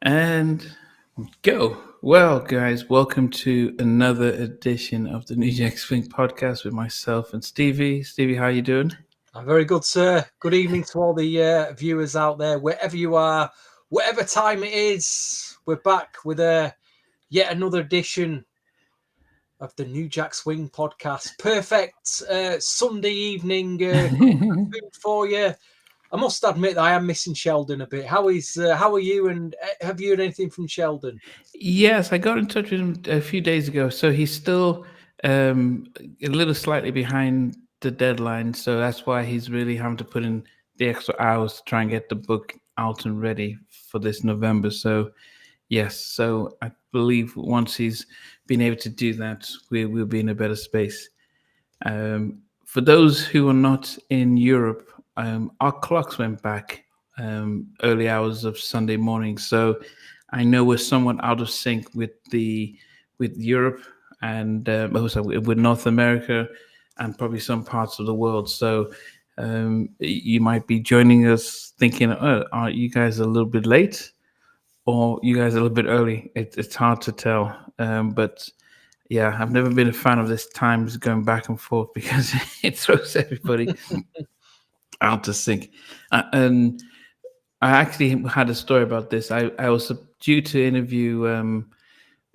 And go. Well, guys, welcome to another edition of the New Jack Swing podcast with myself and Stevie. Stevie, how you doing? I'm very good, sir. Good evening to all the viewers out there, wherever you are, whatever time it is. We're back with yet another edition of the New Jack Swing podcast. Perfect Sunday evening food for you. I must admit that I am missing Sheldon a bit. How are you? And have you heard anything from Sheldon? Yes, I got in touch with him a few days ago. So he's still a little slightly behind the deadline. So that's why he's really having to put in the extra hours to try and get the book out and ready for this November. So yes, so I believe once he's been able to do that, we'll be in a better space. For those who are not in Europe, our clocks went back early hours of Sunday morning, so I know we're somewhat out of sync with Europe and also with North America and probably some parts of the world. So you might be joining us thinking, "Oh, are you guys a little bit late?" or you guys are a little bit early. It's hard to tell. But yeah, I've never been a fan of this times going back and forth because it throws everybody out of sync. And I actually had a story about this. I was due to interview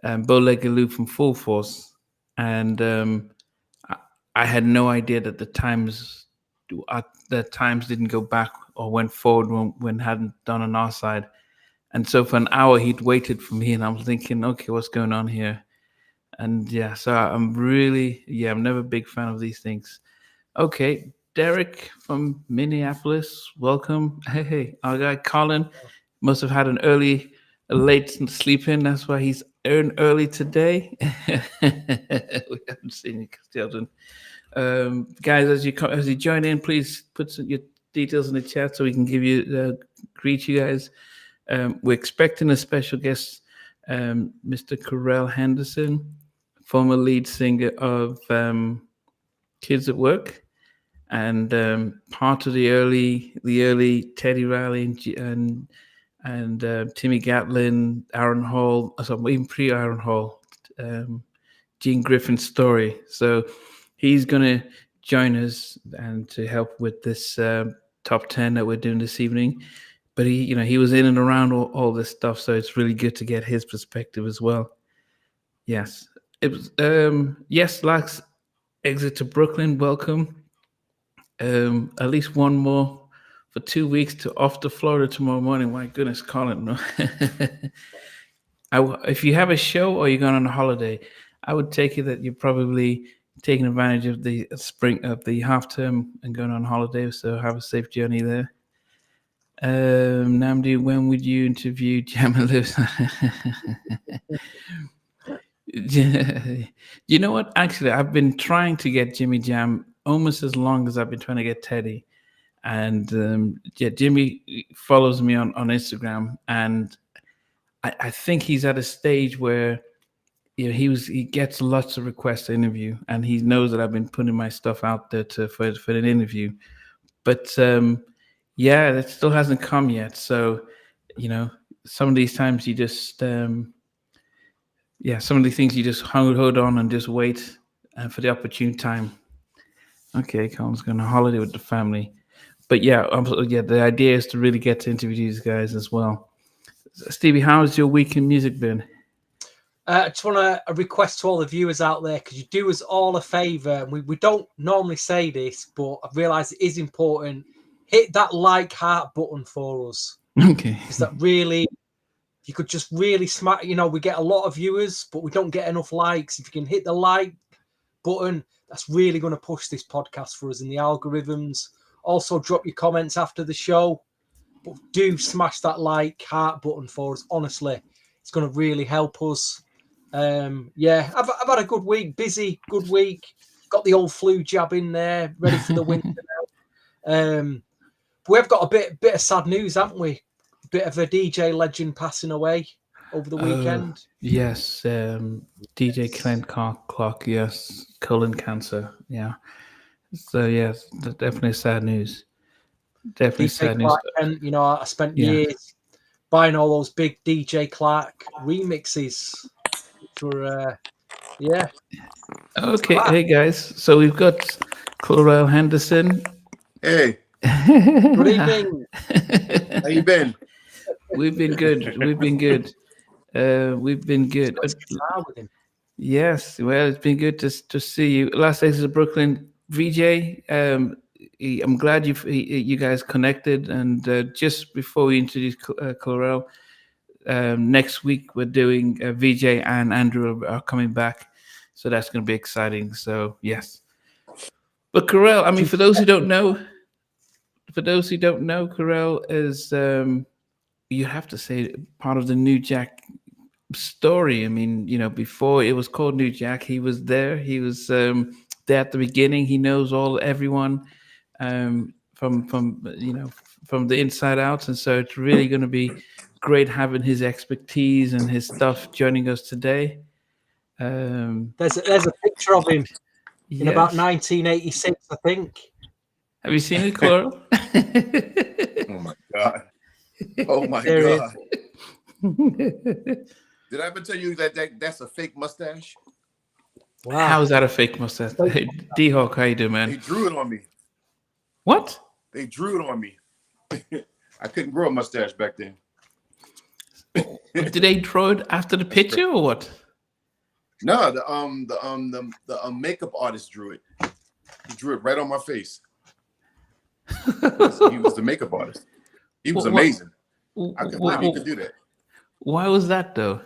Bo Legaloo from Full Force, and I, I had no idea that the times didn't go back or went forward when hadn't done on our side. And so for an hour, he'd waited for me, and I was thinking, okay, what's going on here? And yeah, so I'm never a big fan of these things. Okay, Derek from Minneapolis, welcome. Hey, our guy Colin must have had a late sleep in. That's why he's early today. We haven't seen you, children. Guys, as you join in, please put your details in the chat so we can greet you guys. We're expecting a special guest, Mr. Corell Henderson, former lead singer of Kids at Work, and part of the early Teddy Riley and Timmy Gatlin, Aaron Hall, even pre Aaron Hall, um, Gene Griffin's story. So he's going to join us and to help with this top 10 that we're doing this evening. But he was in and around all this stuff, so it's really good to get his perspective as well. Yes, it was. Yes, Lax, exit to Brooklyn. Welcome. At least one more for 2 weeks to off to Florida tomorrow morning. My goodness, Colin. No. If you have a show or you're going on a holiday, I would take it that you're probably taking advantage of the spring of the half term and going on holiday. So have a safe journey there. Namdi, when would you interview Jam and Lives? You know what? Actually, I've been trying to get Jimmy Jam almost as long as I've been trying to get Teddy. And yeah, Jimmy follows me on Instagram, and I think he's at a stage where he gets lots of requests to interview, and he knows that I've been putting my stuff out there for an interview. But yeah, that still hasn't come yet. So some of these times you just some of the things you just hold on and just wait for the opportune time. Okay, Colin's going on holiday with the family. But yeah, the idea is to really get to interview these guys as well. Stevie, how's your week in music been? I just want to request to all the viewers out there, because you do us all a favour. We don't normally say this, but I've realised it is important. Hit that like heart button for us. Okay. Is that really? You could just really smack. We get a lot of viewers, but we don't get enough likes. If you can hit the like button, that's really going to push this podcast for us in the algorithms. Also, drop your comments after the show, but do smash that like heart button for us. Honestly, it's going to really help us. Yeah, I've had a good week, busy, good week. Got the old flu jab in there, ready for the winter now. But we've got a bit of sad news, haven't we? A bit of a DJ legend passing away over the weekend. Yes, DJ Clint Clock. Yes, colon cancer. Yeah. So yes, definitely sad news. Definitely DJ sad news. Clark Kent, I spent years buying all those big DJ Clark remixes, which were yeah. Okay, hey guys. So we've got Chlorel Henderson. Hey, Good evening. how you been? We've been good. We've been good. We've been good. Let's guitar with him. Yes, well, it's been good to see you. Last days is Brooklyn VJ. I'm glad you guys connected. And just before we introduce Chlorel, next week we're doing VJ and Andrew are coming back, so that's going to be exciting. So yes, but Chlorel, I mean, for those who don't know, Chlorel is you have to say part of the New Jack story. I mean, before it was called New Jack, he was there. He was there at the beginning. He knows everyone from the inside out, and so it's really going to be great having his expertise and his stuff joining us today. There's a picture of him in about 1986, I think. Have you seen it, Chlorel? Oh my god! Oh my There god! Did I ever tell you that's a fake mustache? Wow. How is that a fake mustache? Hey, D-Hawk, how you doing, They man? drew it on me. What? They drew it on me. I couldn't grow a mustache back then. Did they draw it after the picture or what? No, the makeup artist drew it. He drew it right on my face. He was the makeup artist. He was amazing. I couldn't believe he could do that. Why was that though?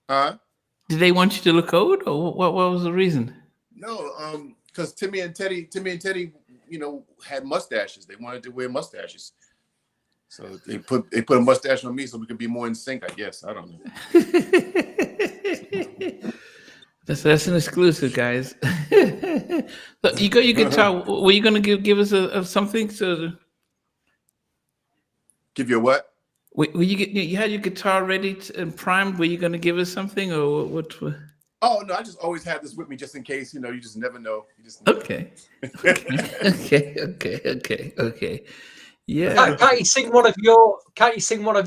Huh? Did they want you to look old, or what was the reason? No, because Timmy and Teddy, had mustaches. They wanted to wear mustaches, so they put a mustache on me so we could be more in sync. I guess I don't know. That's an exclusive, guys. Look, you got your guitar. Were you going to give us something? So, Give you a what? were you had your guitar ready and primed? Were you going to give us something, or what? Oh no, I just always have this with me just in case. You just never know. You just Okay. Okay. Yeah. Can't you sing one of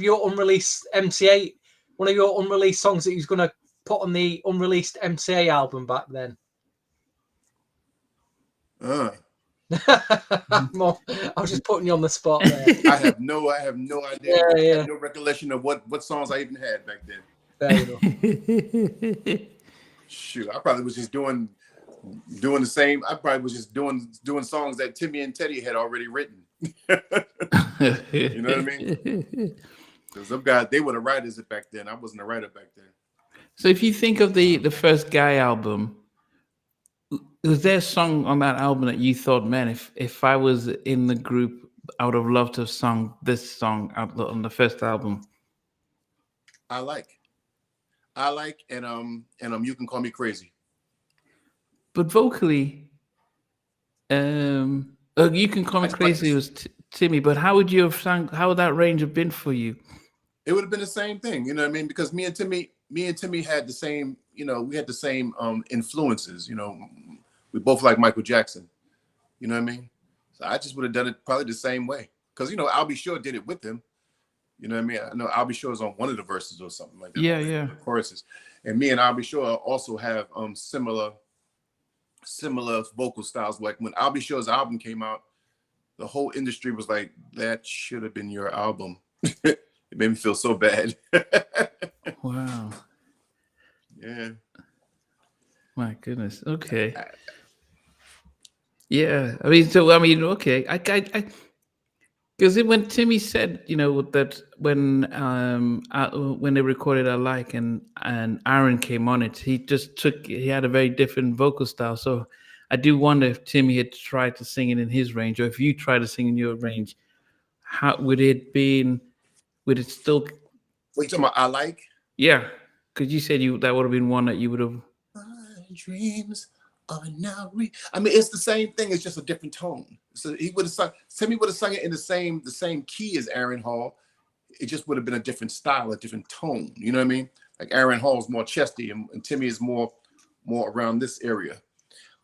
your unreleased MCA, one of your unreleased songs that he's going to put on the unreleased MCA album back then? Uh, I was just putting you on the spot there. I have no idea. Yeah. I have no recollection of what songs I even had back then. Fair enough. Shoot, I probably was just doing the same. I probably was just doing songs that Timmy and Teddy had already written. You know what I mean? Because some guys, they were the writers back then. I wasn't a writer back then. So if you think of the first Guy album, was there a song on that album that you thought, man, if I was in the group, I would have loved to have sung this song on the first album? I like, and You Can Call Me Crazy. But vocally, You Can Call Me Crazy was Timmy. But how would you have sung? How would that range have been for you? It would have been the same thing, you know what I mean? Because me and Timmy had the same, we had the same influences. We both like Michael Jackson. You know what I mean? So I just would have done it probably the same way. Because I'll Be Sure did it with him. You know what I mean? I know I'll Be Sure is on one of the verses or something like that. Yeah. The choruses. And me and I'll Be Sure also have similar vocal styles. Like when I'll Be Sure's album came out, the whole industry was like, that should have been your album. It made me feel so bad. Wow. Yeah. My goodness. Okay. Yeah. Okay. I because when Timmy said, that when they recorded I Like and Aaron came on it, he had a very different vocal style. So I do wonder if Timmy had tried to sing it in his range, or if you tried to sing in your range, how would it still? What you talking about? I Like? Yeah. Because you said that would have been one that you would have. My dreams are now I mean, it's the same thing. It's just a different tone. So he would have sung. Timmy would have sung it in the same key as Aaron Hall. It just would have been a different style, a different tone. You know what I mean? Like Aaron Hall is more chesty, and Timmy is more around this area.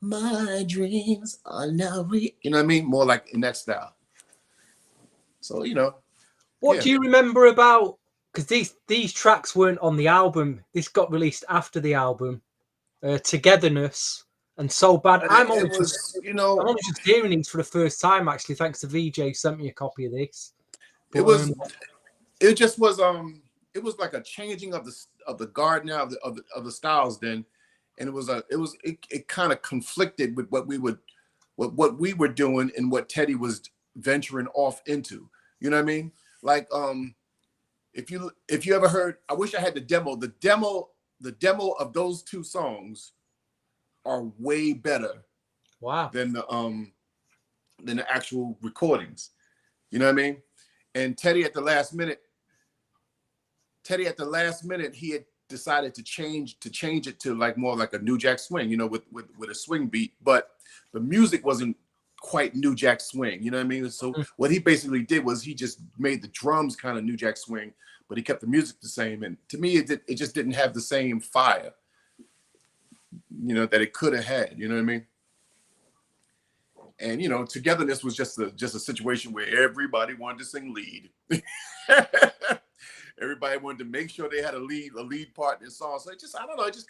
My dreams are now you know what I mean? More like in that style. So What do you remember about? Because these tracks weren't on the album. This got released after the album. Togetherness and So Bad. I'm only just hearing these for the first time, actually. Thanks to VJ, sent me a copy of this. But, it was like a changing of the guard now of the styles then, and it kind of conflicted with what we were doing and what Teddy was venturing off into. You know what I mean? Like if you ever heard, I wish I had the demo of those two songs are way better. Wow. Than the actual recordings. You know what I mean? And Teddy at the last minute, he had decided to change it to like more like a New Jack Swing, you know, with a swing beat, but the music wasn't quite New Jack Swing, you know what I mean? So what he basically did was he just made the drums kind of New Jack Swing, but he kept the music the same. And to me, it just didn't have the same fire, you know, that it could have had, you know what I mean? And, you know, Togetherness was just a situation where everybody wanted to sing lead. Everybody wanted to make sure they had a lead part in the song. So it just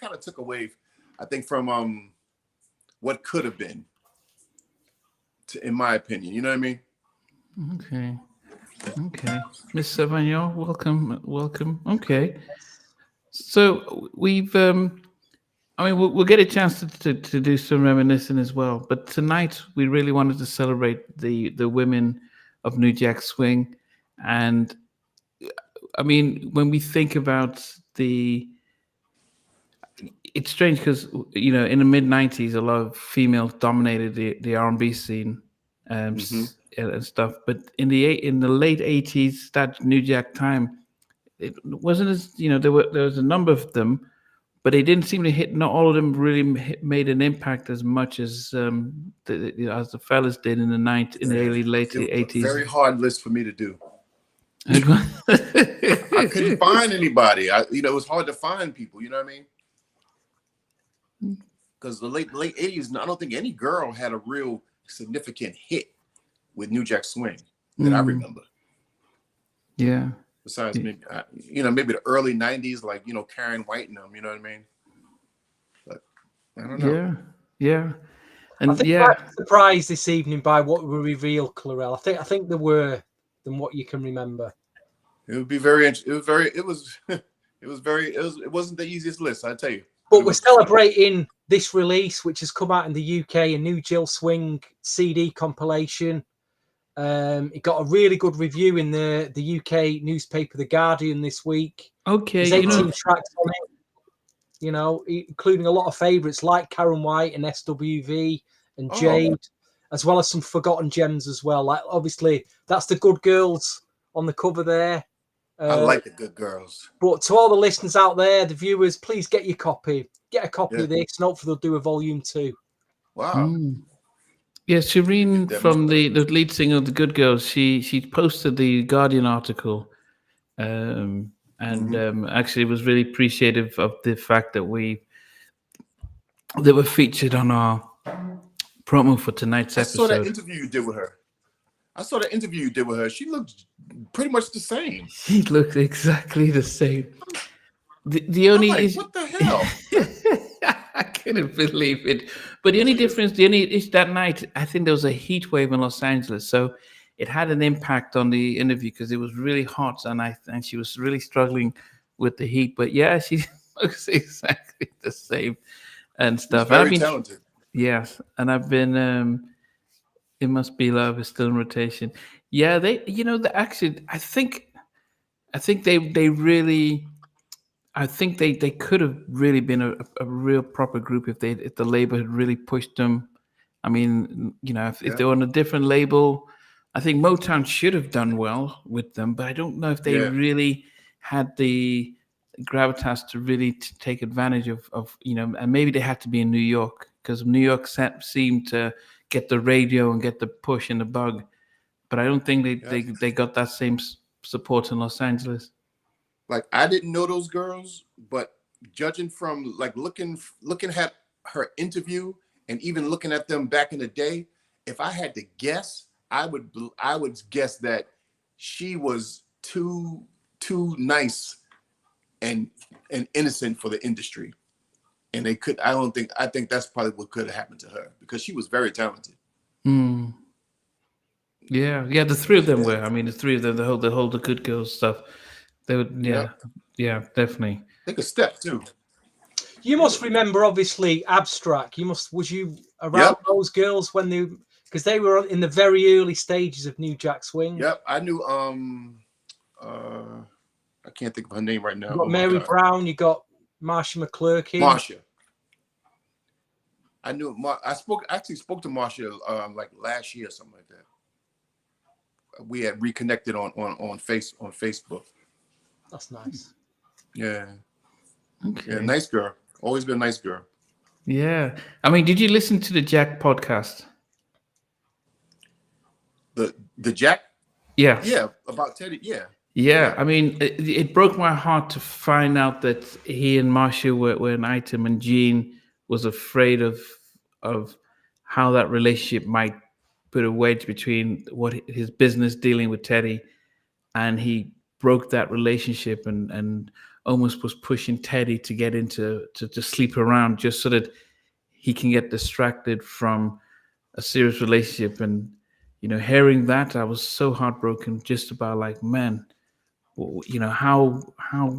kind of took away, I think, from what could have been, in my opinion. You know what I mean? Okay. Miss Savagnon, welcome. Okay. So we've, we'll get a chance to do some reminiscing as well. But tonight we really wanted to celebrate the women of New Jack Swing. And I mean, when we think about it's strange because, you know, in the mid 90s, a lot of females dominated the R&B scene and stuff. But in the late 80s, that New Jack time, it wasn't as, you know, there was a number of them, but they didn't seem to hit. Not all of them really made an impact as much as as the fellas did in the late 80s. Very hard list for me to do. I couldn't find anybody. It was hard to find people. You know what I mean? Because the late 80s, I don't think any girl had a real significant hit with New Jack Swing that I remember. Yeah. Besides maybe the early 90s, like, you know, Karen White and them, you know what I mean? But I don't know. Yeah. And I think I'm surprised this evening by what we revealed, Clarell. I think there were than what you can remember. It would be very interesting. It wasn't the easiest list, I tell you. But we're celebrating this release, which has come out in the UK, a new Jill Swing CD compilation. It got a really good review in the UK newspaper, The Guardian, this week. Okay, there's 18 tracks on it, you know, including a lot of favourites like Karen White and SWV and Jade, as well as some forgotten gems as well. Like, obviously, that's the Good Girls on the cover there. I like the Good Girls. But to all the listeners out there, the viewers, please get your copy. Get a copy of this, and hopefully they'll do a volume 2. Wow. Yeah, Shireen from the lead singer of the Good Girls, she posted the Guardian article, actually was really appreciative of the fact that they were featured on our promo for tonight's episode. I saw that interview you did with her. She looked pretty much the same. She looked exactly the same. The only what the hell? I couldn't believe it. But the only difference, is that night, I think there was a heat wave in Los Angeles, so it had an impact on the interview because it was really hot, and she was really struggling with the heat. But yeah, she looks exactly the same and stuff. She's very talented. Yes, and I've been. It Must Be Love is still in rotation. Yeah, I think they really. I think they could have really been a real proper group if the label had really pushed them. I mean, you know, if they were on a different label, I think Motown should have done well with them, but I don't know if they really had the gravitas to really take advantage of, you know, and maybe they had to be in New York because New York seemed to get the radio and get the push and the bug, but I don't think they got that same support in Los Angeles. Like, I didn't know those girls, but judging from like looking at her interview and even looking at them back in the day, if I had to guess, I would guess that she was too nice and innocent for the industry. And they could, I think that's probably what could have happened to her, because she was very talented. Mm. Yeah, yeah. The three of them were. I mean, the three of them, the whole the Good Girls stuff. They would. Yeah, Yep. yeah, definitely. They could step too. You must remember, obviously, Abstrac. Was you around Yep. those girls when because they were in the very early stages of New Jack Swing? Yep, I knew. I can't think of her name right now. You got Mary Brown. You got Marsha McClurkin. Marsha. I knew. I actually spoke to Marsha like last year or something like that. We had reconnected on Facebook. That's nice. Yeah. Okay. Yeah, nice girl. Always been a nice girl. Yeah. I mean, did you listen to the Jack podcast? The Jack? Yeah. Yeah, about Teddy. Yeah. Yeah. I mean, it broke my heart to find out that he and Marsha were an item, and Gene was afraid of how that relationship might put a wedge between what his business dealing with Teddy, and he broke that relationship and almost was pushing Teddy to get into to sleep around just so that he can get distracted from a serious relationship. And hearing that, I was so heartbroken, just about like, man, how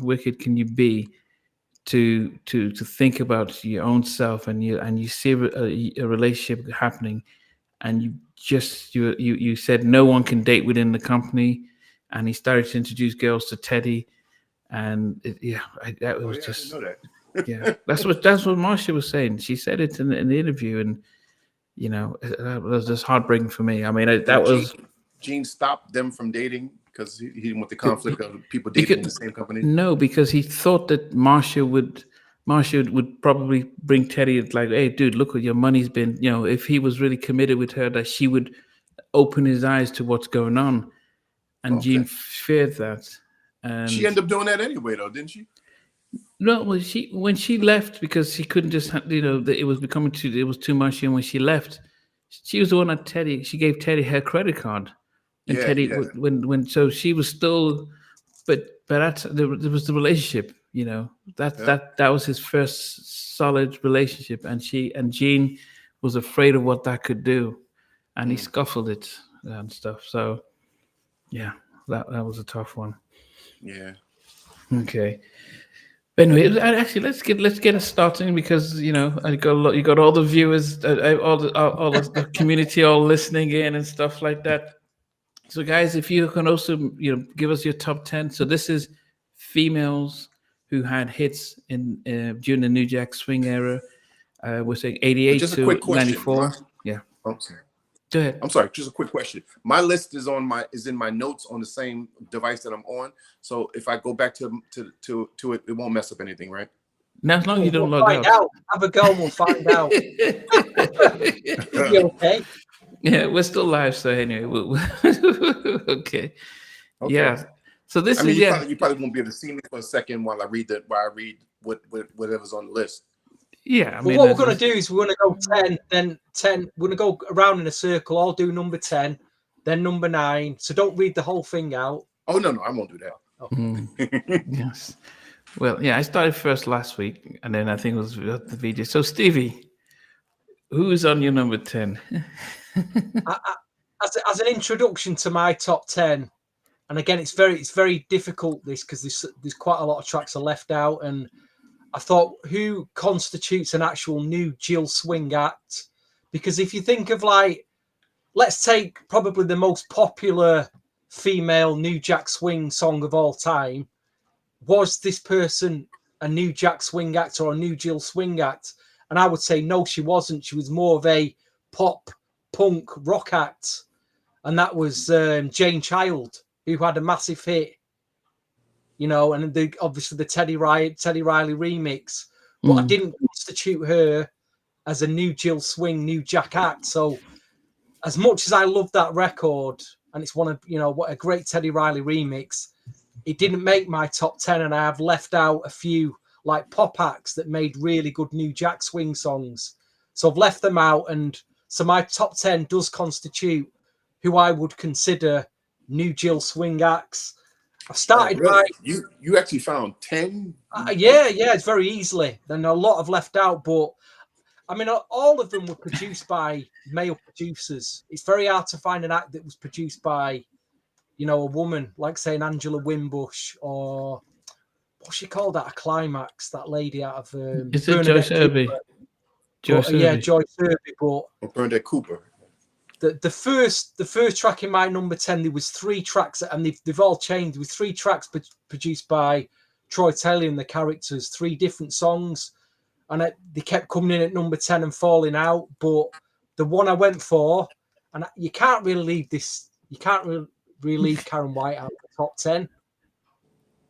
wicked can you be to think about your own self, and you see a relationship happening, and you said no one can date within the company, and he started to introduce girls to Teddy, and that was just, I didn't know that. yeah, that's what Marsha was saying. She said it in the interview, and that was just heartbreaking for me. I mean, Gene stopped them from dating because he didn't want the conflict of people dating in the same company. No, because he thought that Marsha would probably bring Teddy, like, hey, dude, look what your money's been. If he was really committed with her, that she would open his eyes to what's going on. And Okay. Gene feared that. And she ended up doing that anyway, though, didn't she? No, well, when she left, because she couldn't just, it was becoming it was too much. And when she left, she was the one that she gave Teddy her credit card. And Teddy, so she was still, but there was the relationship, that was his first solid relationship, and Gene was afraid of what that could do, and he scuffled it and stuff. So, yeah, that was a tough one. Yeah. Okay. But anyway, actually, let's get us starting, because you got all the viewers, all the community all listening in and stuff like that. So, guys, if you can also give us your top 10. So this is females who had hits in during the New Jack Swing era. We're saying 88 just a to quick question. 94. Yeah. Okay. Go ahead. I'm sorry, just a quick question. My list is in my notes on the same device that I'm on. So if I go back to it, it won't mess up anything, right? Now, as long as you don't we'll log find out. Have a go and we'll find out. You okay? Yeah, we're still live, so anyway, okay. Yeah. So this is you probably won't be able to see me for a second while I read whatever's on the list. Yeah. But what we're going to do is we're going to go 10, then 10. We're going to go around in a circle. I'll do number 10, then number 9. So don't read the whole thing out. Oh, no, I won't do that. Okay. Yes. Well, yeah, I started first last week, and then I think it was the video. So, Stevie, who is on your number 10? As an introduction to my top 10, and again, it's very difficult because there's quite a lot of tracks are left out, and I thought, who constitutes an actual new Jill Swing act? Because if you think of, like, let's take probably the most popular female New Jack Swing song of all time. Was this person a New Jack Swing act or a new Jill Swing act? And I would say no, she wasn't. She was more of a pop, punk, rock act. And that was Jane Child, who had a massive hit, and obviously the Teddy Riley remix. But I didn't constitute her as a new Jill Swing, new Jack act. So as much as I love that record, and it's one of, what a great Teddy Riley remix, it didn't make my top 10, and I have left out a few like pop acts that made really good new Jack Swing songs. So I've left them out, and so my top 10 does constitute who I would consider new Jill Swing acts. I started by you actually found 10. yeah, it's very easily. Then a lot have left out, but I mean, all of them were produced by male producers. It's very hard to find an act that was produced by, you know, a woman, like saying Angela Wimbush or what's she called at a Climax, that lady out of Is it Joyce Irby? Joyce Irby. But Bernadette Cooper. The first track in my number 10, there was 3 tracks, and they've all changed. There were 3 tracks produced by Troy Taylor and the Characters, 3 different songs, and they kept coming in at number 10 and falling out. But the one I went for, and you can't really leave this, you can't really leave Karen White out of the top 10.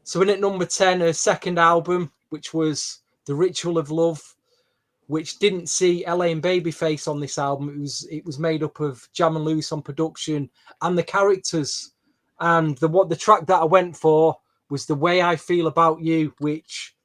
So in at number 10, her second album, which was The Ritual of Love, which didn't see LA and Babyface on this album. It was made up of Jam and Lewis on production and the Characters. And the track that I went for was The Way I Feel About You, which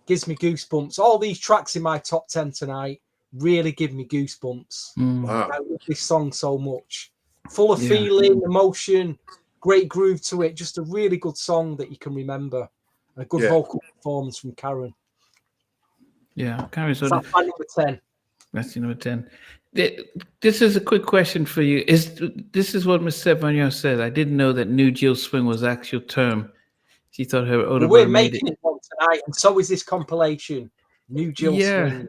gives me goosebumps. All these tracks in my top 10 tonight really give me goosebumps. Wow. I love this song so much. Full of feeling, emotion, great groove to it. Just a really good song that you can remember. And a good vocal performance from Karen. Yeah, Karen's so that's my number 10. That's your number 10. This is a quick question for you. This is what Miss Sevignon said. I didn't know that New Jill Swing was the actual term. She thought her older we're brother making it one tonight, and so is this compilation, New Jill Swing.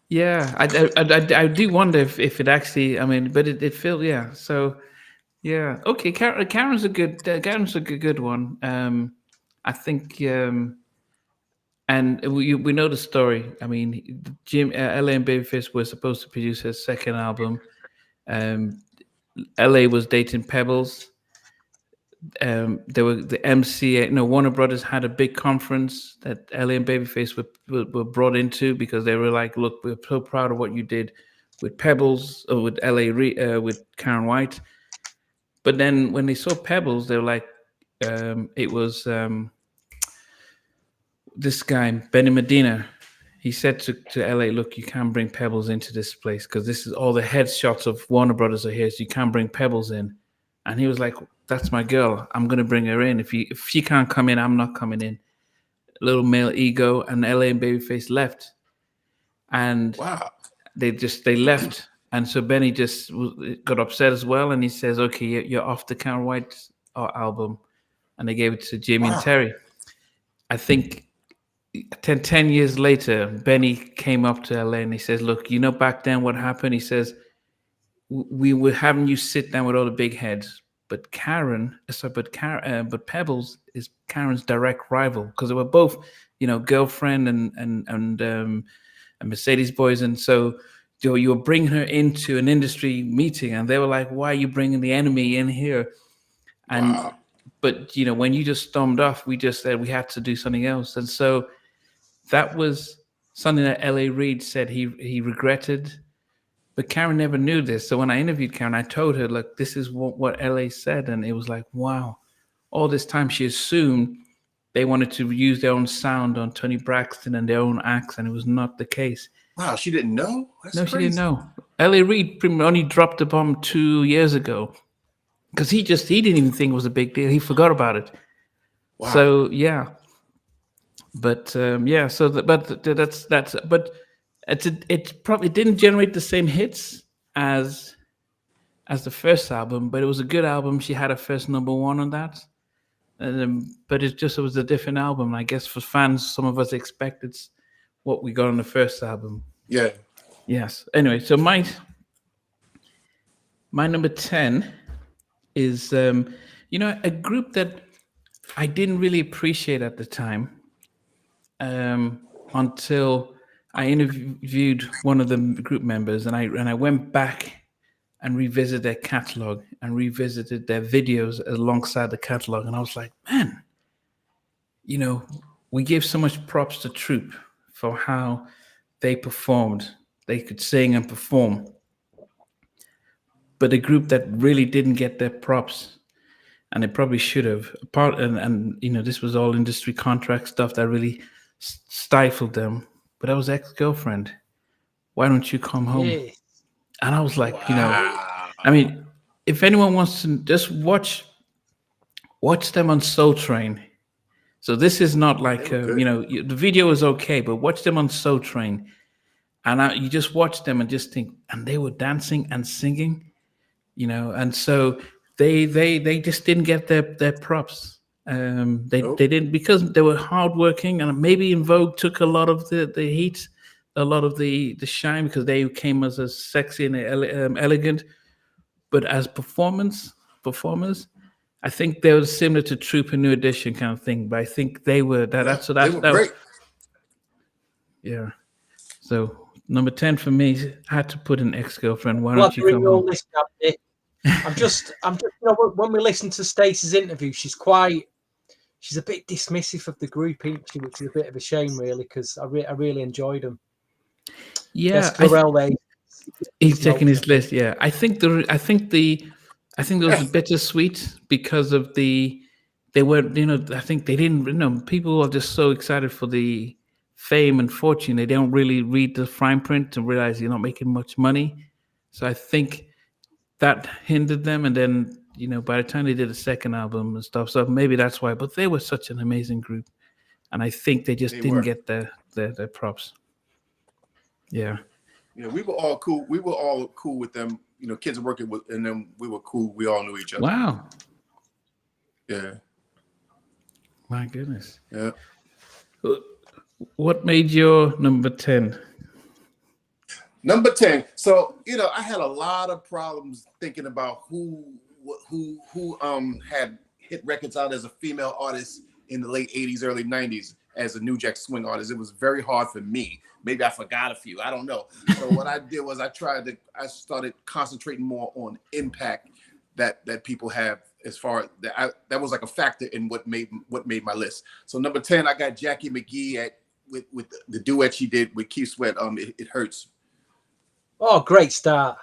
Yeah, I do wonder if it actually. I mean, but it feels So yeah, okay. Karen's a good one. I think. And we know the story. I mean, LA and Babyface were supposed to produce his second album. LA was dating Pebbles. There were the MCA. Warner Brothers had a big conference that LA and Babyface were brought into because they were like, "Look, we're so proud of what you did with Pebbles or with LA with Karen White." But then when they saw Pebbles, they were like, it was. This guy, Benny Medina, he said to LA, "Look, you can't bring Pebbles into this place because this is all the headshots of Warner Brothers are here, so you can't bring Pebbles in." And he was like, "That's my girl. I'm going to bring her in. If she can't come in, I'm not coming in." A little male ego, and LA and Babyface left. And they left. And so Benny just got upset as well. And he says, "Okay, you're off the Karen White album." And they gave it to Jimmy and Terry. I think 10 years later, Benny came up to LA and he says, "Look, back then what happened?" He says, "We were having you sit down with all the big heads, but Pebbles is Karen's direct rival because they were both, girlfriend and Mercedes boys, and so you were bringing her into an industry meeting, and they were like, 'Why are you bringing the enemy in here?' And but when you just stormed off, we just said we had to do something else, and so." That was something that L.A. Reid said he regretted, but Karen never knew this. So when I interviewed Karen, I told her, "Look, this is what L.A. said," and it was like, wow. All this time she assumed they wanted to use their own sound on Tony Braxton and their own acts, and it was not the case. Wow, she didn't know? That's no, crazy. She didn't know. L.A. Reid only dropped the bomb 2 years ago because he didn't even think it was a big deal. He forgot about it. Wow. So yeah. But it probably didn't generate the same hits as the first album, but it was a good album. She had her first number 1 on that, but it was a different album. I guess for fans, some of us expected what we got on the first album. Yeah. Yes. Anyway, so my number 10 is a group that I didn't really appreciate at the time. Until I interviewed one of the group members, and I went back and revisited their catalog and revisited their videos alongside the catalog, and I was like, man, we gave so much props to Troop for how they performed. They could sing and perform, but a group that really didn't get their props, and they probably should have. This was all industry contract stuff that really stifled them, but that was Ex-Girlfriend. Why Don't You Come Home? Yeah. And I was like, I mean, if anyone wants to just watch watch them on Soul Train. So this is not like They were good. the video is okay, but watch them on Soul Train, and you just watch them and just think, and they were dancing and singing, and so they just didn't get their props. They Nope. didn't, because they were hardworking, and maybe In Vogue took a lot of the heat, a lot of the shine, because they came as a sexy and elegant, but as performers, I think they were similar to Trooper New Edition kind of thing. But I think they were that. Yeah, That's so they that's were that. great. Yeah. So number 10 for me, I had to put an ex-girlfriend. Why Glad don't you you're in come your home? list, Andy. I'm just, when we listen to Stacey's interview, she's a bit dismissive of the group, isn't she? Which is a bit of a shame, really, because I really enjoyed them. Yeah, Yes, he's checking his list. Yeah, I think those are bittersweet because of they weren't, I think they didn't, people are just so excited for the fame and fortune. They don't really read the fine print to realize you're not making much money. So I think that hindered them. And then, by the time they did a second album and stuff, so maybe that's why. But they were such an amazing group, and I think they just They didn't were. get their props. Yeah. Yeah, we were all cool. We were all cool with them. Kids working with, and then we were cool. We all knew each other. Wow. Yeah. My goodness. Yeah. What made your number 10? Number 10. So, I had a lot of problems thinking about who had hit records out as a female artist in the late 80s, early 90s as a New Jack Swing artist. It was very hard for me. Maybe I forgot a few. I don't know. So what I did was I started concentrating more on impact that people have, as far as that was like a factor in what made my list. So number 10, I got Jackie McGee with the duet she did with Keith Sweat. It Hurts. Oh, great start!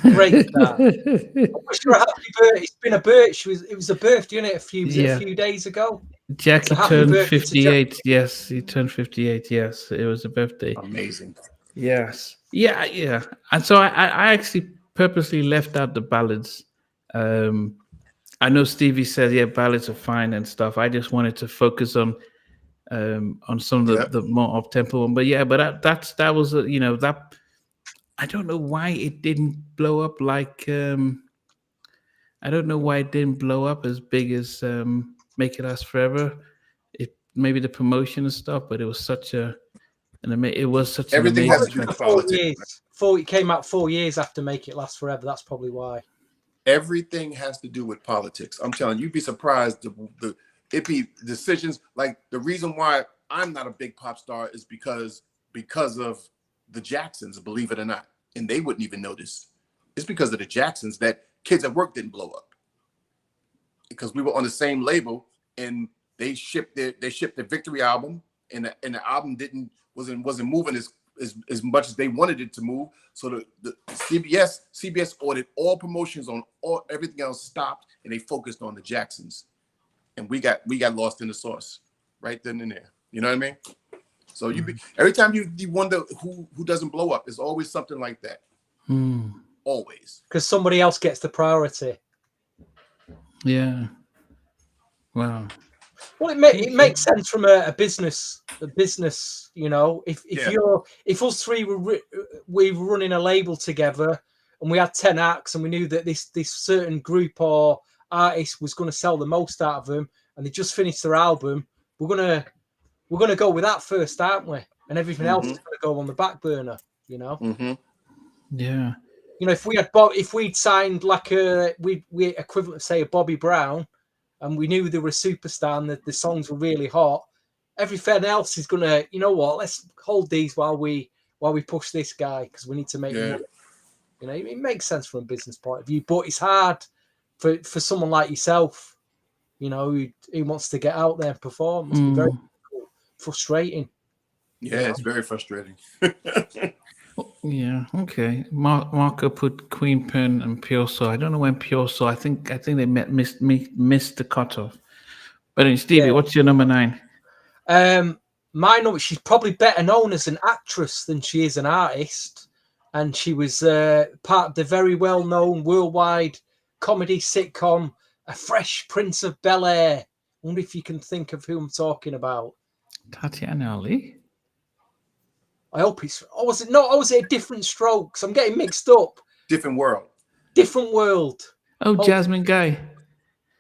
Great start. I wish her a happy birthday. It's been a birthday. It was a birthday, wasn't it? A few days ago. Jackie happy turned birthday to 58. Yes, he turned 58. Yes, it was a birthday. Amazing. Yes. Yeah. And so I actually purposely left out the ballads. I know Stevie said, yeah, ballads are fine and stuff. I just wanted to focus on some of the more up tempo one. But yeah, but that was that. I don't know why it didn't blow up like. I don't know why it didn't blow up as big as Make It Last Forever. It maybe the promotion and stuff, but it was such an Everything has to amazing do track. with politics. It came out 4 years after Make It Last Forever. That's probably why. Everything has to do with politics. I'm telling you, you'd be surprised. It be decisions like the reason why I'm not a big pop star is because of the Jacksons, believe it or not, and they wouldn't even notice. It's because of the Jacksons that Kids at Work didn't blow up, because we were on the same label and they shipped their Victory album, and the album wasn't moving as much as they wanted it to move. So the CBS ordered all promotions on everything else stopped, and they focused on the Jacksons, and we got lost in the sauce right then and there. You know what I mean? So every time you wonder who doesn't blow up, it's always something like that. Always, because somebody else gets the priority. Yeah. Wow. Well, it makes sense from a business. If us three we were running a label together and we had 10 acts and we knew that this certain group or artist was going to sell the most out of them, and they just finished their album, we're gonna go with that first, aren't we? And everything else is going to go on the back burner. Yeah. If we'd signed like we equivalent to say a Bobby Brown, and we knew they were a superstar and that the songs were really hot, everything else is gonna, let's hold these while we push this guy, because we need to make money. It makes sense from a business point of view, but it's hard for someone like yourself, who wants to get out there and perform. It must be very frustrating. Yeah, it's very frustrating. Yeah. Okay. Marco put Queen Pen and Pure Soul. I don't know when Pure Soul. I think they missed the cutoff. But anyway, Stevie, what's your number 9? My number. She's probably better known as an actress than she is an artist, and she was part of the very well-known worldwide comedy sitcom A Fresh Prince of Bel-Air. Wonder if you can think of who I'm talking about. Tatiana Ali. I hope it's. Oh, was it not? Oh, was it a Different Strokes? I'm getting mixed up. Different world. Different World. Oh, Jasmine Guy.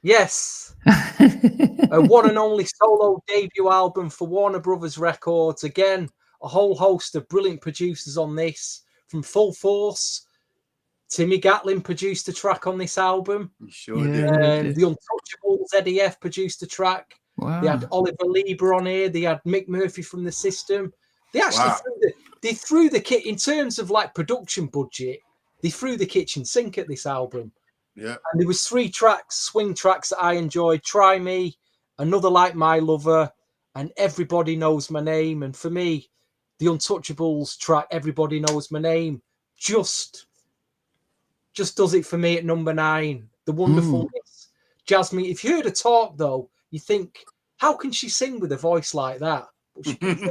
Yes. A one and only solo debut album for Warner Brothers Records. Again, a whole host of brilliant producers on this. From Full Force, Timmy Gatlin produced a track on this album. He sure Yeah. did. The Untouchables, Eddie F produced a track. Wow. They had Oliver Lieber on here. They had Mick Murphy from The System. They actually threw the kit in terms of like production budget. They threw the kitchen sink at this album. Yeah. And there was 3 tracks, swing tracks that I enjoyed. Try Me, Another Like My Lover, and Everybody Knows My Name. And for me, the Untouchables track, Everybody Knows My Name, just does it for me at number 9. The wonderfulness. Jasmine, if you heard her talk, though, you think, how can she sing with a voice like that? But she can sing.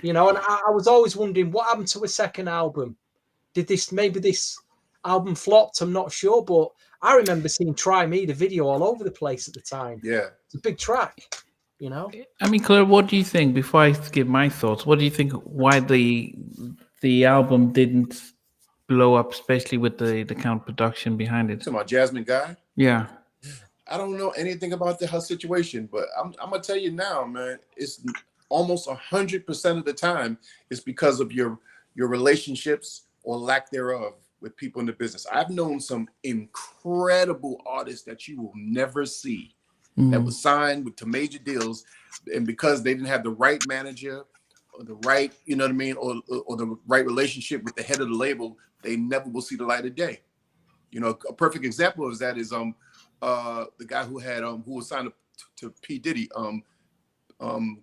You know, and I was always wondering what happened to her second album. Maybe this album flopped? I'm not sure, but I remember seeing Try Me, the video, all over the place at the time. Yeah. It's a big track, you know? I mean, Claire, what do you think, before I give my thoughts, what do you think why the album didn't blow up, especially with the kind of production behind it? Talking about Jasmine Guy? Yeah. I don't know anything about her situation, but I'm gonna tell you now, man, it's almost 100% of the time it's because of your relationships or lack thereof with people in the business. I've known some incredible artists that you will never see that was signed to major deals, and because they didn't have the right manager or the right, you know what I mean, or the right relationship with the head of the label, they never will see the light of day. You know, a perfect example of that is the guy who was signed to P. Diddy,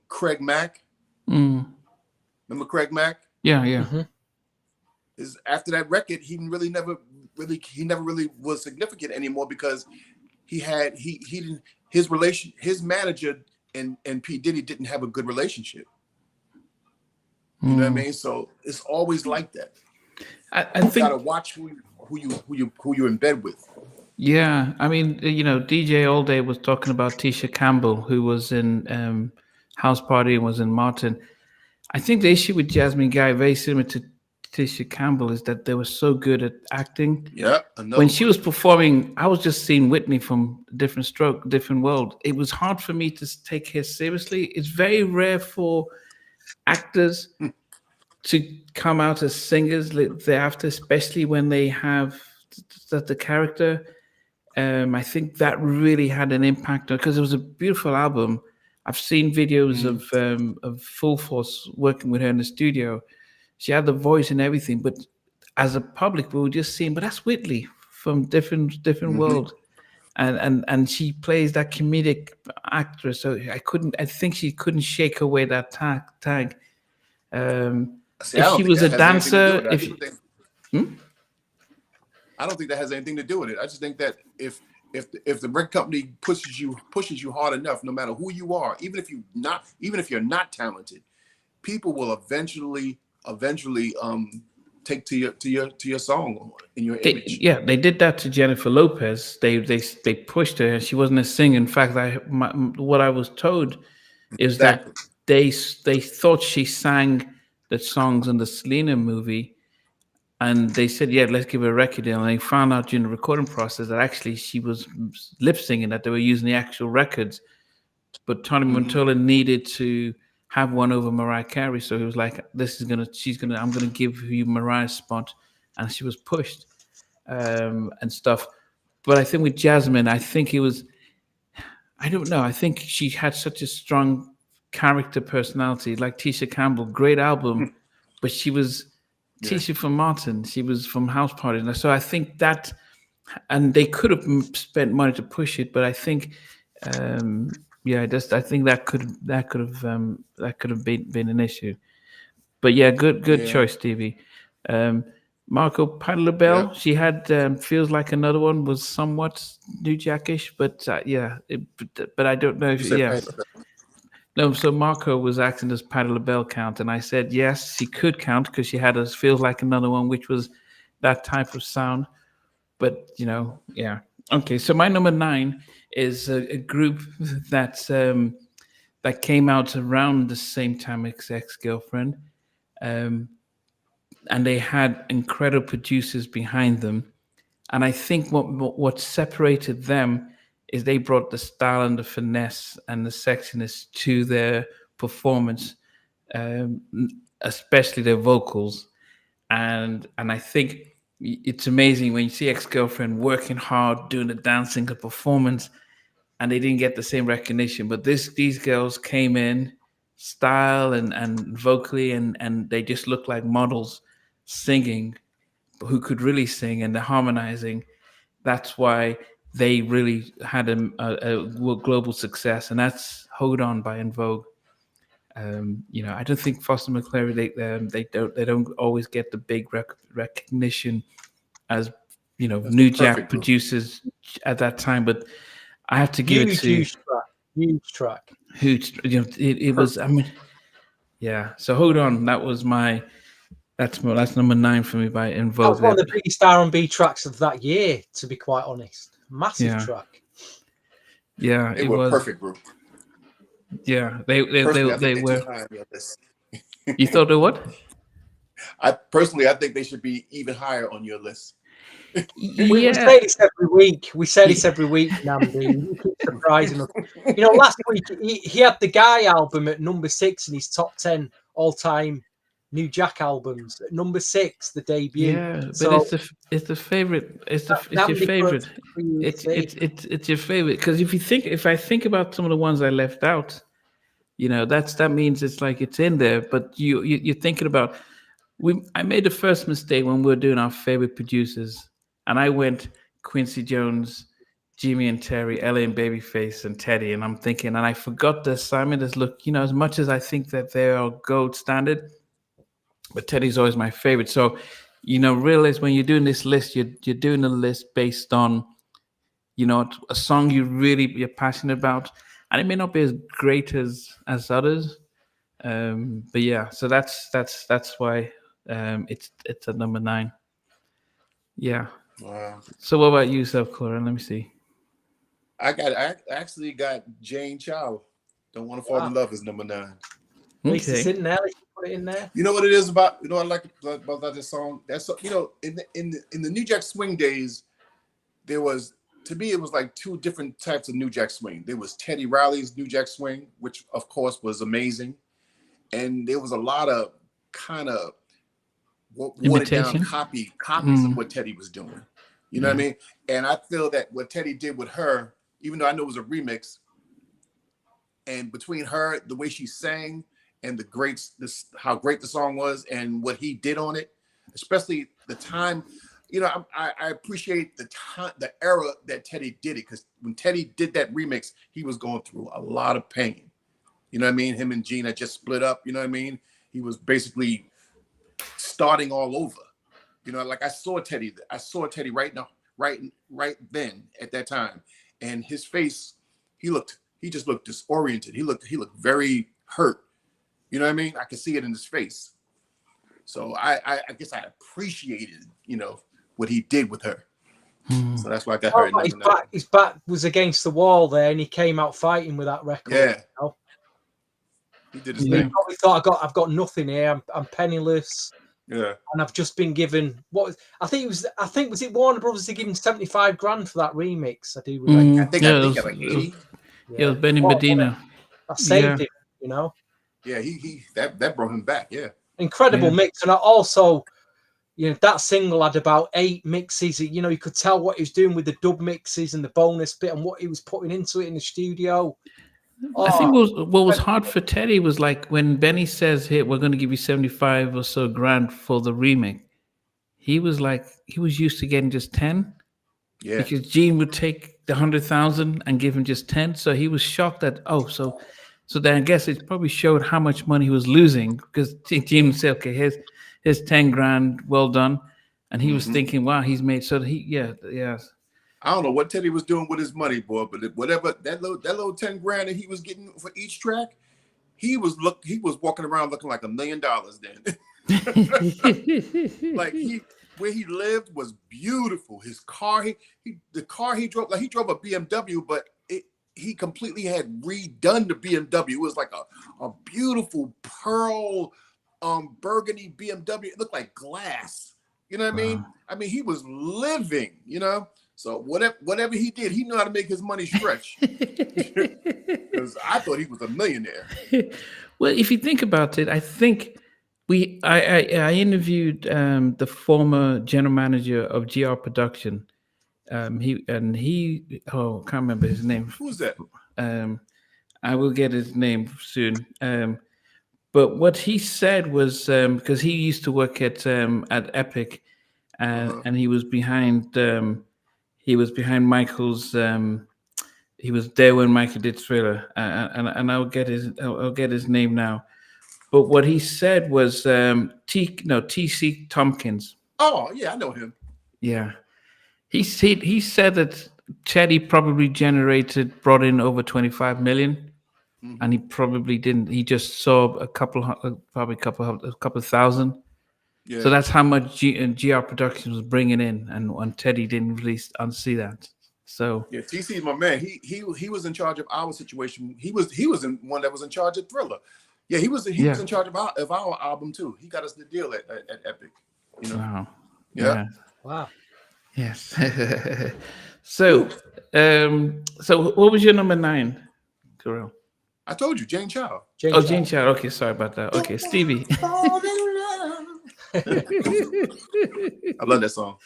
Craig Mack. Remember Craig Mack? Yeah, yeah. Mm-hmm. Is after that record, he never really was significant anymore because his manager and P. Diddy didn't have a good relationship. You know what I mean? So it's always like that. I You think gotta watch who you're in bed with. Yeah, I mean, you know, DJ All Day was talking about Tisha Campbell, who was in House Party and was in Martin. I think the issue with Jasmine Guy, very similar to Tisha Campbell, is that they were so good at acting. Yeah. When she was performing, I was just seeing Whitney from Different Stroke, Different World. It was hard for me to take her seriously. It's very rare for actors to come out as singers thereafter, especially when they have the character. I think that really had an impact because it was a beautiful album. I've seen videos of Full Force working with her in the studio. She had the voice and everything, but as a public, we were just seeing, but that's Whitley from different World, and she plays that comedic actress. So I think she couldn't shake away that tag. If she was a dancer, I don't think that has anything to do with it. I just think that if the record company pushes you hard enough, no matter who you are, even if you're not talented, people will eventually take to your song and your image. They did that to Jennifer Lopez. They pushed her, and she wasn't a singer. In fact, what I was told is that they thought she sang the songs in the Selena movie, and they said, "Yeah, let's give her a record deal." And they found out during the recording process that actually she was lip singing, that they were using the actual records. But Tony Montola needed to have one over Mariah Carey, so he was like, I'm gonna give you Mariah's spot," and she was pushed and stuff. But I think with Jasmine, I don't know. I think she had such a strong character personality, like Tisha Campbell, great album, but she was Tisha from Martin. She was from House Party, so I think that, and they could have spent money to push it, but I think. I think that could have been an issue, but yeah, good choice, Stevie. Marco, Patti LaBelle, she had Feels Like Another One was somewhat New Jackish, but but I don't know if no. So Marco was acting as Patti LaBelle count, and I said yes, she could count because she had Feels Like Another One, which was that type of sound. But Okay, so my number 9 is a group that's that came out around the same time as Ex-Girlfriend, um, and they had incredible producers behind them. And I think what separated them is they brought the style and the finesse and the sexiness to their performance, um, especially their vocals. And I think it's amazing when you see Ex-Girlfriend working hard, doing the dancing, the performance, and they didn't get the same recognition. But these girls came in style and vocally, and they just looked like models singing, who could really sing, and they're harmonizing. That's why they really had a global success, and that's Hold On by En Vogue. I don't think Foster McClary they don't always get the big recognition as That's New Jack perfect group. producers at that time, but I have to give it to Huge track. who it was. I mean, yeah. So Hold On. That's number 9 for me by En That was Vogue. one of the biggest R&B tracks of that year, to be quite honest. Massive track. Yeah, They it were was a perfect group. Yeah, they Personally, I think they they're were. too high on your list. You thought they what? I think they should be even higher on your list. We say this every week. We say this every week, Namdi. You keep surprising us. Last week he had the Guy album at number 6 in his top 10 all-time New Jack albums. At number 6, the debut. Yeah, but so it's the favorite. It's your Namdi favorite. It's It's your favorite because if I think about some of the ones I left out, that means it's like it's in there. But you're thinking about. I made the first mistake when we were doing our favorite producers, and I went Quincy Jones, Jimmy and Terry, LA and Babyface, and Teddy, and I'm thinking, and I forgot the assignment is look, as much as I think that they are gold standard, but Teddy's always my favorite. So, realize when you're doing this list, you're doing a list based on, a song you're passionate about, and it may not be as great as others. But yeah, so that's why it's at number 9. Yeah. Wow. So what about you, Self Cora? Let me see. I actually got Jane Chow. Don't Want to Fall in Love is number 9. At least it's in there. Let's put it in there. You know what it is about? I like about this song. That's in the New Jack Swing days, there was, to me, it was like 2 different types of New Jack Swing. There was Teddy Riley's New Jack Swing, which of course was amazing, and there was a lot of kind of watered down copies of what Teddy was doing. You know what I mean? And I feel that what Teddy did with her, even though I know it was a remix, and between her, the way she sang, and how great the song was, and what he did on it, especially the time. I appreciate the era that Teddy did it, because when Teddy did that remix, he was going through a lot of pain. You know what I mean? Him and Gina just split up. You know what I mean? He was basically starting all over. Like I saw Teddy right now, right then at that time, and his face, he just looked disoriented. He looked very hurt. You know what I mean? I could see it in his face. So I guess I appreciated, what he did with her. So that's why I got her. His back was against the wall there, and he came out fighting with that record. Yeah. He did his thing. He probably thought, I've got nothing here. I'm penniless. Yeah. And I've just been given was it Warner Brothers? They gave him $75,000 for that remix. I do remember. I think like 80. Yeah, it was Benny Medina. I saved him. Yeah, he that brought him back. Yeah. Incredible mix, and I also, that single had about 8 mixes. You could tell what he was doing with the dub mixes and the bonus bit, and what he was putting into it in the studio. I think what was hard for Teddy was like when Benny says, "Hey, we're going to give you 75 or so grand for the remake." He was used to getting just 10. Yeah. Because Gene would take the 100,000 and give him just 10, so he was shocked that so then I guess it probably showed how much money he was losing, because Gene would say, "Okay, here's 10 grand, well done," and he was thinking, "Wow, he's made." So I don't know what Teddy was doing with his money, boy, but whatever that little 10 grand that he was getting for each track, he was walking around looking like $1 million then. Like where he lived was beautiful. His car, the car he drove, like he drove a BMW, but he completely had redone the BMW. It was like a beautiful pearl burgundy BMW. It looked like glass. You know what I mean? I mean, he was living, you know. So whatever he did, he knew how to make his money stretch. Because I thought he was a millionaire. Well, if you think about it, I think I interviewed the former general manager of GR Production. He I can't remember his name. Who's that? I will get his name soon. But what he said was because he used to work at Epic, and he was behind Michael's. He was there when Michael did Thriller, and I'll get his name now. But what he said was TC Tompkins. Oh yeah, I know him. Yeah, he said that Chetty probably brought in over 25 million, and he probably didn't. He just saw a couple thousand. Yeah. So that's how much GR Productions was bringing in, and Teddy didn't really see that. So yeah, TC is my man. He was in charge of our situation. He was in one that was in charge of Thriller. Yeah, he was in charge of our album too. He got us the deal at Epic. You know? Wow. Yeah. Wow. Yes. So what was your number 9, Carell? I told you, Jane Child. Jane Child. Okay, sorry about that. Okay, Stevie. I love that song.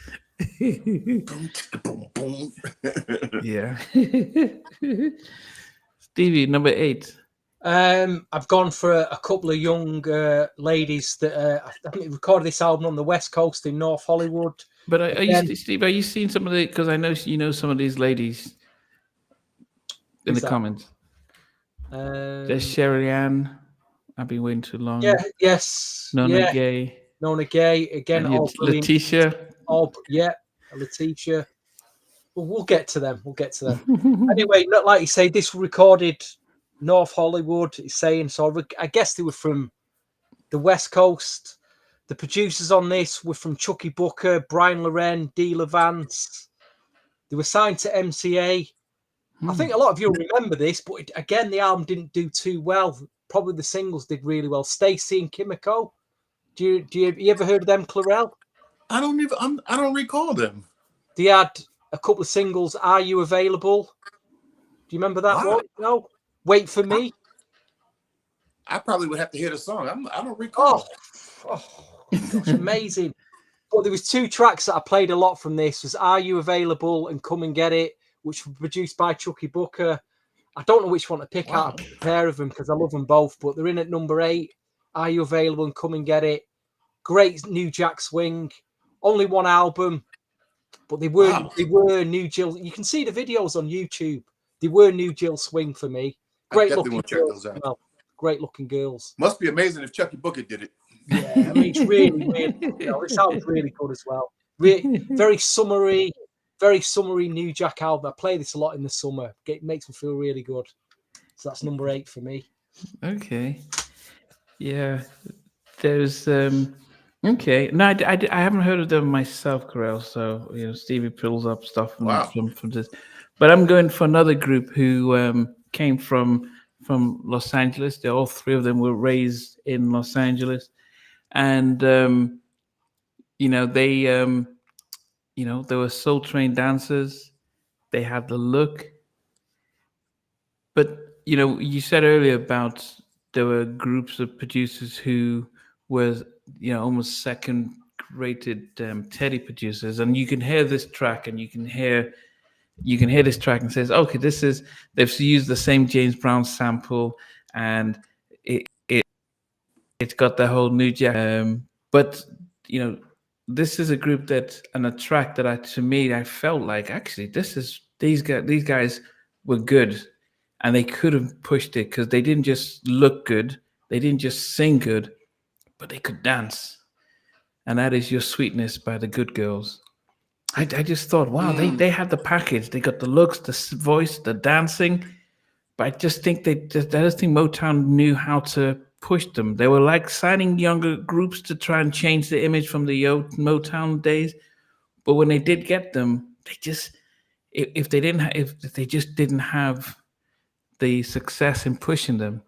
Yeah. Stevie, number 8. I've gone for a couple of young ladies that I think recorded this album on the West Coast in North Hollywood. But are you seeing some of the? Because I know you know some of these ladies in the comments. There's Sherry Ann. I've been waiting too long. Yeah. Yes. Nona Gay. Nona Gay again. All Letitia. Letitia. Well, we'll get to them. Anyway, not like you say, this recorded North Hollywood. It's saying so. I guess they were from the West Coast. The producers on this were from Chucky Booker, Brian Loren, Dee Vance. They were signed to MCA. I think a lot of you remember this, but again, the album didn't do too well. Probably the singles did really well. Stacy and Kimiko. You ever heard of them, Clarell? I don't recall them. They had a couple of singles. Are You Available? Do you remember that one? No. Wait for Me. I probably would have to hear the song. I don't recall. Gosh, amazing. But there was 2 tracks that I played a lot from this. Was Are You Available and Come and Get It, which were produced by Chucky Booker. I don't know which one to pick out of a pair of them because I love them both, but they're in at number 8. Are You Available and Come and Get It. Great New Jack Swing. Only one album, but they were New Jill. You can see the videos on YouTube. They were New Jill Swing for me. Great looking girls. Well, great looking girls. Must be amazing if Chucky Booker did it. Yeah, I mean it's really, it sounds really good as well. Very summery New Jack album. I play this a lot in the summer. It makes me feel really good. So that's number 8 for me. Okay. Yeah. There's okay. No, I haven't heard of them myself, Carell. So Stevie pulls up stuff from this. But I'm going for another group who came from Los Angeles. All 3 of them were raised in Los Angeles, and they were Soul Train dancers. They had the look. But you said earlier about there were groups of producers who were almost second-rated Teddy producers, and you can hear this track, and you can hear this track, and says, okay, they've used the same James Brown sample, and it's got the whole New Jack. But this is a group and a track that I felt like actually these guys were good, and they could have pushed it because they didn't just look good, they didn't just sing good, but they could dance. And that is Your Sweetness by the Good Girls. I just thought, wow, they had the package. They got the looks, the voice, the dancing. But I just think Motown knew how to pushed them. They were like signing younger groups to try and change the image from the Motown days. But when they did get them, they just if they didn't if they just didn't have the success in pushing them,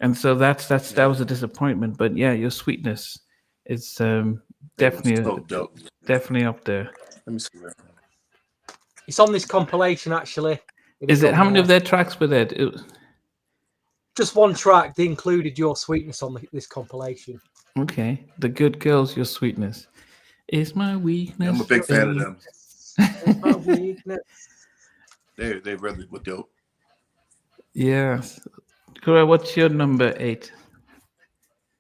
and so that was a disappointment. But yeah, your sweetness is definitely so dope. definitely up there. Let me see that. It's on this compilation actually. Is it how many of their tracks were there? Just one track. They included Your Sweetness on this compilation. Okay, The Good Girls, Your Sweetness is my weakness. I'm a big fan of them. It's my weakness. They really were dope. Yes. Cora, what's your number 8?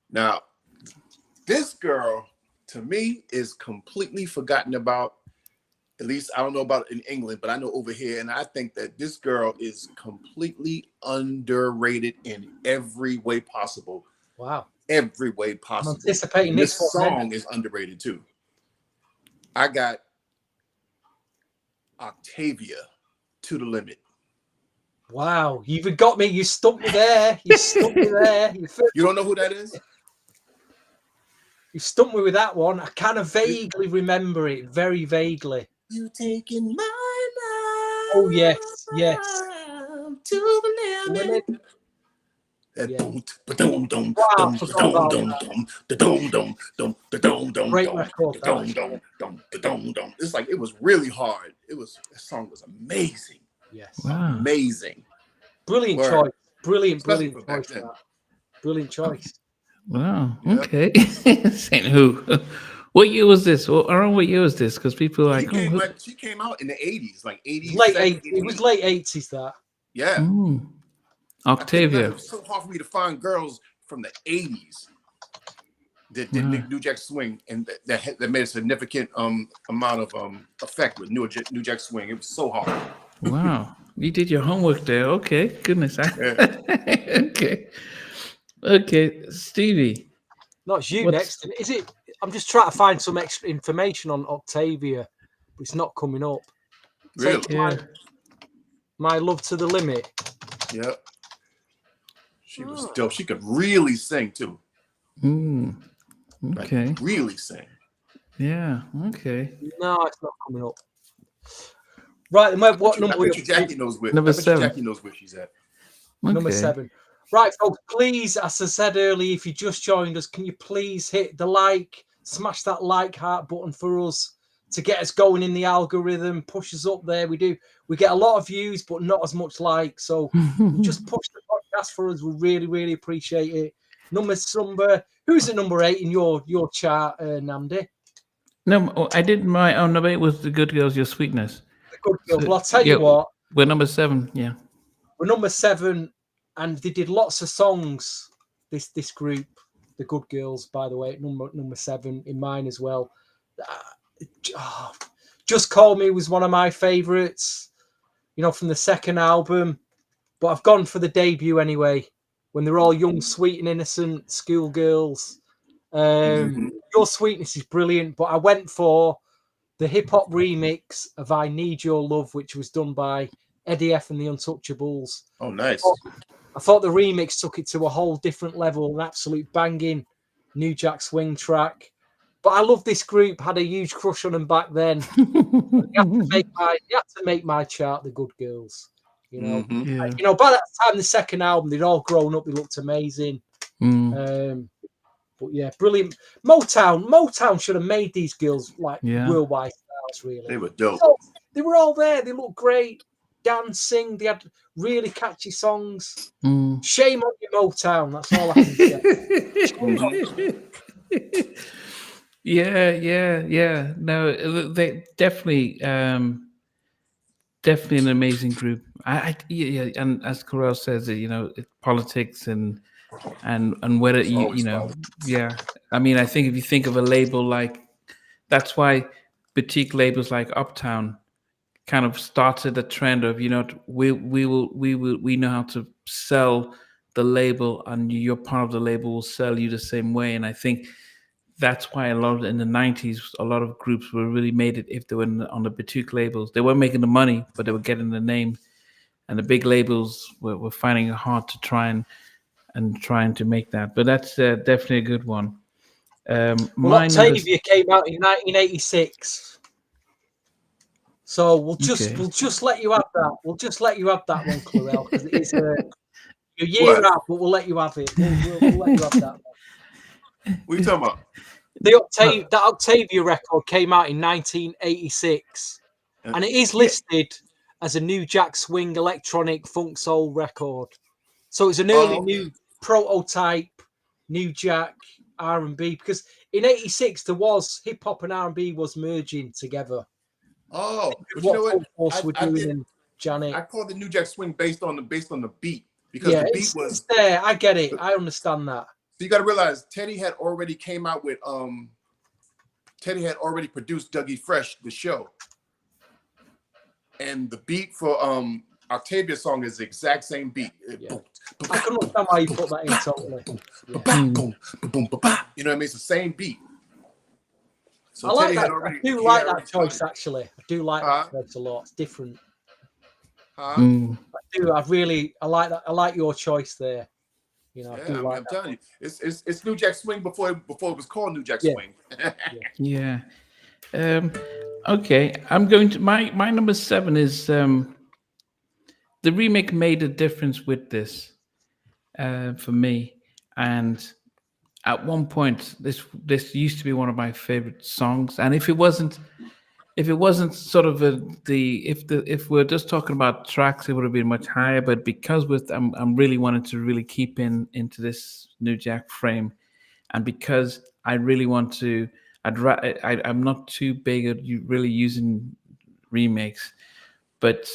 Now, this girl to me is completely forgotten about. At least I don't know about in England, but I know over here, and I think that this girl is completely underrated in every way possible. Wow. Every way possible. I'm anticipating this one, song is underrated too. I got Octavia, To the Limit. Wow, you've got me. You stumped me there. You stumped me there. You don't know who that is? You stumped me with that one. I kind of vaguely remember it, very vaguely. You taking my life. Oh yes, yes. To the limit. Great record. It's like it was really hard. That song was amazing. Yes. Wow. Amazing. Brilliant Word. choice. Brilliant Especially choice. for back then. Brilliant choice. Wow. Yep. Okay. Saying who? What year was this? Around what year was this? Because people are like, she came out in the 80s, like 80s. Late 80s. It was late 80s that. Yeah. Octavia. It was so hard for me to find girls from the 80s that did New Jack Swing and that made a significant amount of effect with New Jack Swing. It was so hard. Wow. You did your homework there. Okay. Goodness. Yeah. Okay. Stevie. No, it's you next. Is it? I'm just trying to find some extra information on Octavia, but it's not coming up. Really? Yeah. My Love to the Limit. Yep. She was dope. She could really sing too. Okay. Like, really sing. Yeah. Okay. No, it's not coming up. Right. What number? I bet you Jackie knows where. Number 7. Jackie knows where she's at. Okay. Number 7. Right, folks. Please, as I said earlier, if you just joined us, can you please hit the like, smash that like heart button for us to get us going in the algorithm, push us up there. We get a lot of views, but not as much likes. So just push the podcast for us. We really, really appreciate it. Who's at number 8 in your chart, Namdi? No, I did my own number 8 was The Good Girls, Your Sweetness. The Good Girls. Well, I'll tell you what. We're number 7. Yeah. We're number 7, and they did lots of songs. This group, The Good Girls, by the way, number 7 in mine as well. Just Call Me was one of my favorites, from the second album, but I've gone for the debut anyway, when they're all young, sweet and innocent schoolgirls. Your Sweetness is brilliant, but I went for the hip-hop remix of I Need Your Love, which was done by Eddie F and the Untouchables. Oh, nice. I thought the remix took it to a whole different level, an absolute banging New Jack Swing track. But I love this group, had a huge crush on them back then. You had to make my chart, The Good Girls. Yeah. By that time, the second album, they'd all grown up, they looked amazing. But yeah, brilliant. Motown should have made these girls like worldwide stars, really. They were dope. They were all there, they looked great. Dancing, they had really catchy songs. Shame on you, Motown. That's all I can say. Yeah. No, they definitely an amazing group. And as Corel says, politics and whether yeah. I mean, I think if you think of a label like, that's why boutique labels like Uptown kind of started a trend of, we know how to sell the label, and your part of the label will sell you the same way. And I think that's why in the 90s, a lot of groups were really made it if they were on the boutique labels. They weren't making the money, but they were getting the name. And the big labels were finding it hard to try and trying to make that. But that's definitely a good one. Well, My number. Octavia came out in 1986. So we'll Okay. just let you have that. We'll just let you have that one, Clarell, because it is a year What? out, but we'll let you have it. We'll let you have that one. What are you talking about? That Octavia record came out in 1986, and it is listed as a New Jack Swing electronic funk soul record. So it's an early new prototype New Jack R&B, because in '86 there was hip hop and R&B was merging together. Oh, but you What know what? Full Force were doing and Janet. I called the New Jack Swing based on the beat, because Yeah, the beat was it's there. I get it. I understand that. So you got to realize Teddy had already came out with Teddy had already produced Dougie Fresh, the show, and the beat for Octavia's song is the exact same beat. Yeah. I can understand why you put that in totally. You know what I mean? It's the same beat. So I like Teddy that. had already, I do he like had that already choice started. actually. I do like that choice a lot. It's different. Huh? I do. I like that. I like your choice there. You know, Yeah, I do like I'm that. telling you, it's New Jack Swing before it was called New Jack Yeah. Swing. Yeah. Okay. I'm going to my number 7 is the remake made a difference with this for me. And at one point, this used to be one of my favorite songs. And if it wasn't sort of if we're just talking about tracks, it would have been much higher. But because I'm really wanting to really keep into this New Jack frame, and because I really want to, I'm not too big at really using remakes, but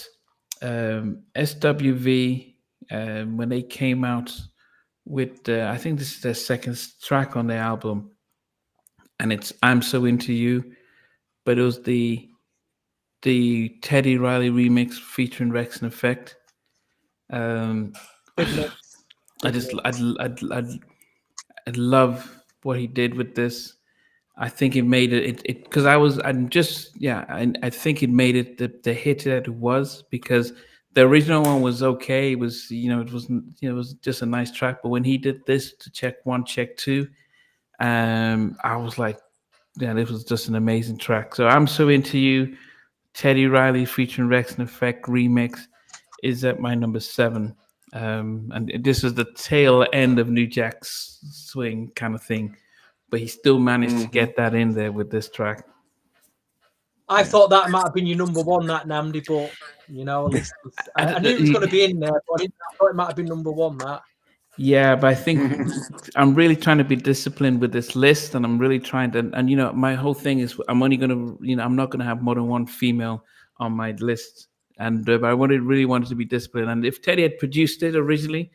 SWV when they came out with I think this is their second track on the album, and it's "I'm So Into You," but it was the Teddy Riley remix featuring Rex and Effect. Um, Good mix. I just I love what he did with this. I think it made it because I think it made it the hit that it was, because the original one was okay. It was, it wasn't, it was just a nice track. But when he did this to check one, check two, I was like, yeah, this was just an amazing track. So I'm So Into You, Teddy Riley featuring Rex and Effect remix is at my number 7. And this is the tail end of New Jack's swing kind of thing, but he still managed to get that in there with this track. I thought that might have been your number 1, that Namdi, but at least I knew it was going to be in there, but I thought it might have been number 1. That. Yeah, but I think I'm really trying to be disciplined with this list, and I'm really trying to. And my whole thing is I'm only going to, I'm not going to have more than one female on my list, and but I really wanted to be disciplined. And if Teddy had produced it originally,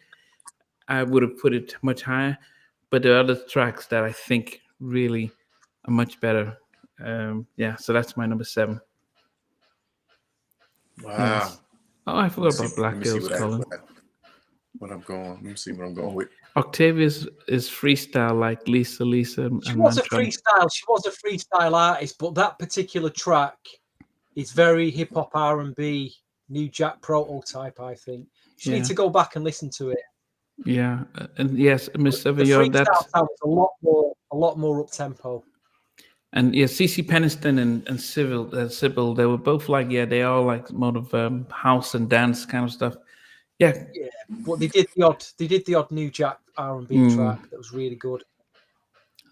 I would have put it much higher. But there are other tracks that I think really are much better. So that's my number 7. Wow. Yes. Oh, I forgot about Black Girls Calling. What I'm going. Let me see what I'm going with. Octavia's is freestyle like Lisa. She was a freestyle. She was a freestyle artist, but that particular track is very hip hop R&B, New Jack prototype. I think you need to go back and listen to it. Yeah, and yes, Miss The freestyle sounds a lot more up tempo. And yeah, CeCe Peniston and Sybil, they were both like, they are like more of house and dance kind of stuff. Yeah, but they did the odd New Jack R&B track that was really good.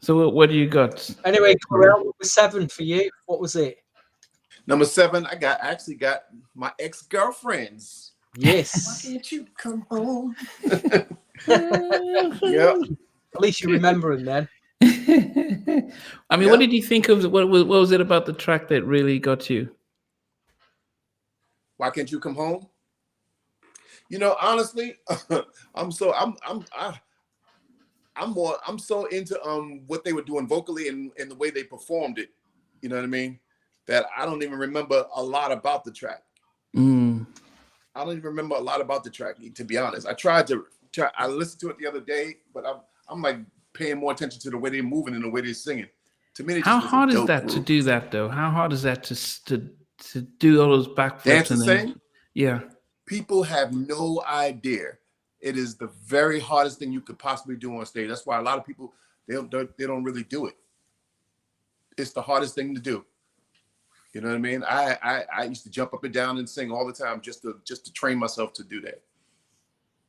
So what do you got? Anyway, Clarell, number 7 for you. What was it? Number 7, I actually got my ex-girlfriends. Yes. Why can't you come home? Yep. At least you remember him then. I mean, what did you think of what was it about the track that really got you? Why can't you come home? Honestly, I'm so into what they were doing vocally and the way they performed it. You know what I mean? That I don't even remember a lot about the track. I don't even remember a lot about the track, to be honest. I listened to it the other day, but I'm like paying more attention to the way they're moving and the way they're singing. To me, how hard is that to do that though? How hard is that to do all those backflips and sing? Yeah. People have no idea. It is the very hardest thing you could possibly do on stage. That's why a lot of people, they don't really do it. It's the hardest thing to do. You know what I mean? I used to jump up and down and sing all the time just to train myself to do that.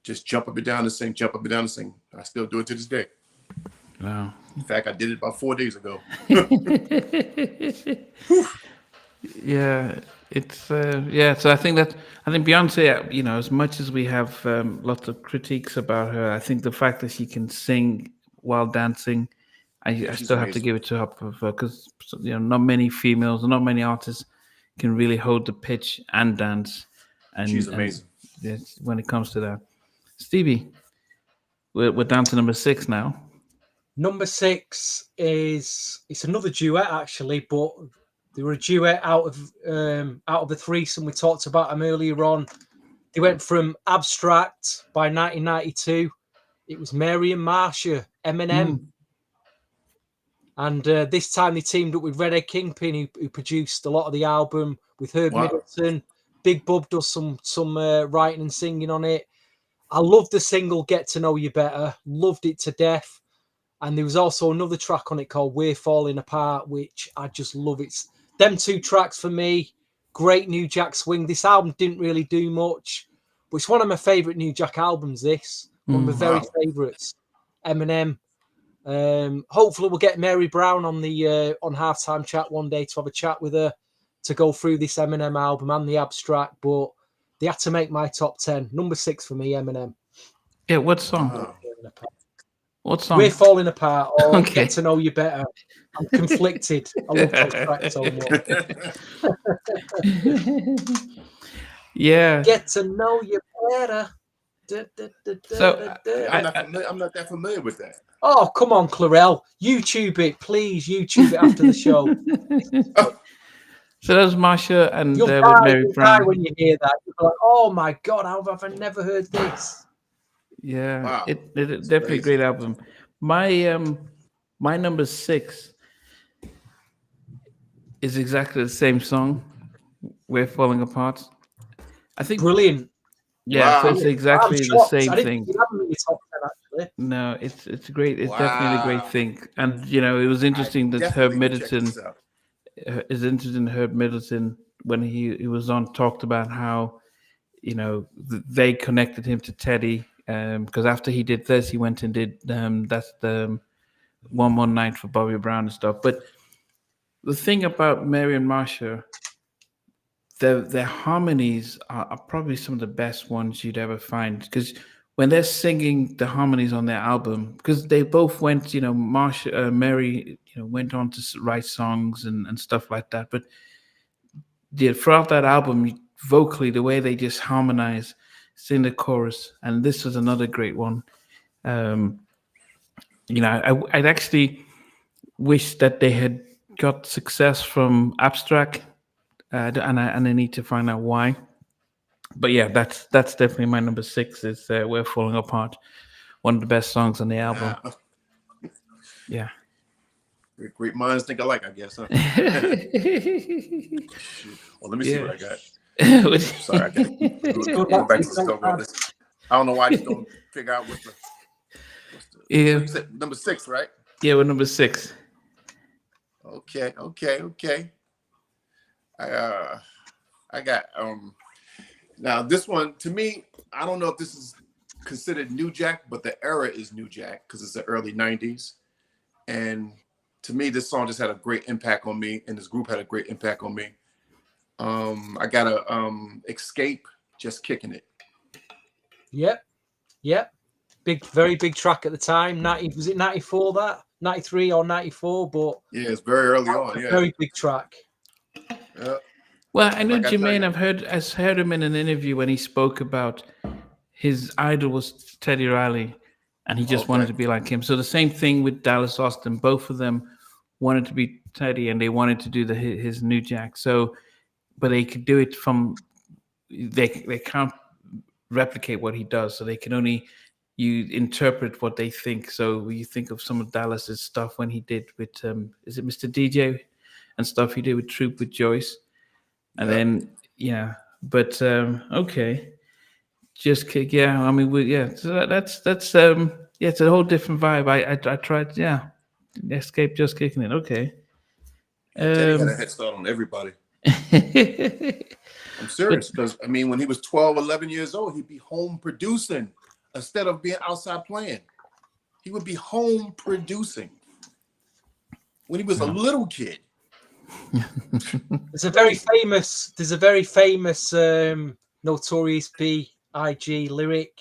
Just jump up and down and sing, jump up and down and sing. I still do it to this day. Wow. In fact, I did it about 4 days ago. Yeah, it's So I think Beyonce, you know, as much as we have lots of critiques about her, I think the fact that she can sing while dancing, I she's still have to amazing. give it to her because you know not many females, not many artists can really hold the pitch and dance. And She's amazing. And when it comes to that, Stevie, we're down to number 6 now. Number 6 it's another duet actually, but they were a duet out of the threesome we talked about them earlier on. They went from Abstract by 1992. It was Mary and Marsha, Eminem. And this time they teamed up with Redhead Kingpin, who produced a lot of the album with Herb Middleton. Big Bub does some writing and singing on it. I loved the single Get to Know You Better. Loved it to death. And there was also another track on it called We're Falling Apart, which I just love. It's them 2 tracks for me. Great New Jack swing. This album didn't really do much, but it's one of my favourite New Jack albums, this. One of my very favourites. Eminem. Hopefully we'll get Mary Brown on the on Halftime Chat one day to have a chat with her to go through this Eminem album and the Abstract, but they had to make my top 10. Number 6 for me, Eminem. Yeah, what song? What song? We're Falling Apart or Okay. Get to Know You Better. I'm conflicted. I love those tracks so much. Yeah. Get to know you better. So I'm not that familiar with that. Oh, come on, Clarell. YouTube it, please. YouTube it after the show. So that was Marsha and You'll with die, Mary you'll Brown. die when you hear that. You'll be like, oh my God, how have I never heard this? Yeah, Wow. it definitely a great album. My number 6 is exactly the same song. We're Falling Apart. I think Brilliant. Yeah, so Wow. it's exactly I'm the shocked. same I didn't thing. think you had them in your top 10, actually. No, it's great. It's definitely a great Wow. thing. And you know, it was interesting that Herb Definitely check Middleton this out. is interested in Herb Middleton when he was on talked about how you know they connected him to Teddy because after he did this he went and did that's the One More Night for Bobby Brown and stuff. But the thing about Mary and Marsha, their harmonies are probably some of the best ones you'd ever find because when they're singing the harmonies on their album, because they both went, you know, Mary, you know, went on to write songs and stuff like that. But throughout that album, vocally, the way they just harmonize, sing the chorus, and this was another great one. You know, I'd actually wish that they had got success from Abstract, and I need to find out why. But yeah, that's definitely my number 6 is We're Falling Apart. One of the best songs on the album. Yeah. Great minds think alike, I guess. Huh? Well, let me see what I got. Sorry, I gotta go back to the stove on this. I don't know why I just don't figure out what's the Yeah. So you said number 6, right? Yeah, we're number 6. Okay. I got now this one to me, I don't know if this is considered New Jack, but the era is New Jack because it's the early 90s. And to me, this song just had a great impact on me, and this group had a great impact on me. I got a Escape, Just Kicking It. Yep. Very big track at the time. Was it 94 that? 93 or 94, but yeah, it's very early on. Yeah, very big track. Yeah. Well, I know Like I tell Jermaine. you. I've heard him in an interview when he spoke about his idol was Teddy Riley, and he just wanted to be like him. So the same thing with Dallas Austin. Both of them wanted to be Teddy, and they wanted to do his New Jack. So, but they could do it from they can't replicate what he does, so they can only you interpret what they think. So you think of some of Dallas's stuff when he did with is it Mr. DJ and stuff he did with Troop with Joyce, and then but okay. Just Kick. Yeah, I mean, yeah. So that's yeah, it's a whole different vibe. I tried. Yeah, Escape, Just Kicking It. Okay. Yeah, Teddy had a Um, head start on everybody. I'm but serious, because I mean, when he was 12, 11 years old, he'd be home producing instead of being outside playing. He would be home producing when he was a little kid. There's a very famous Notorious B.I.G. lyric.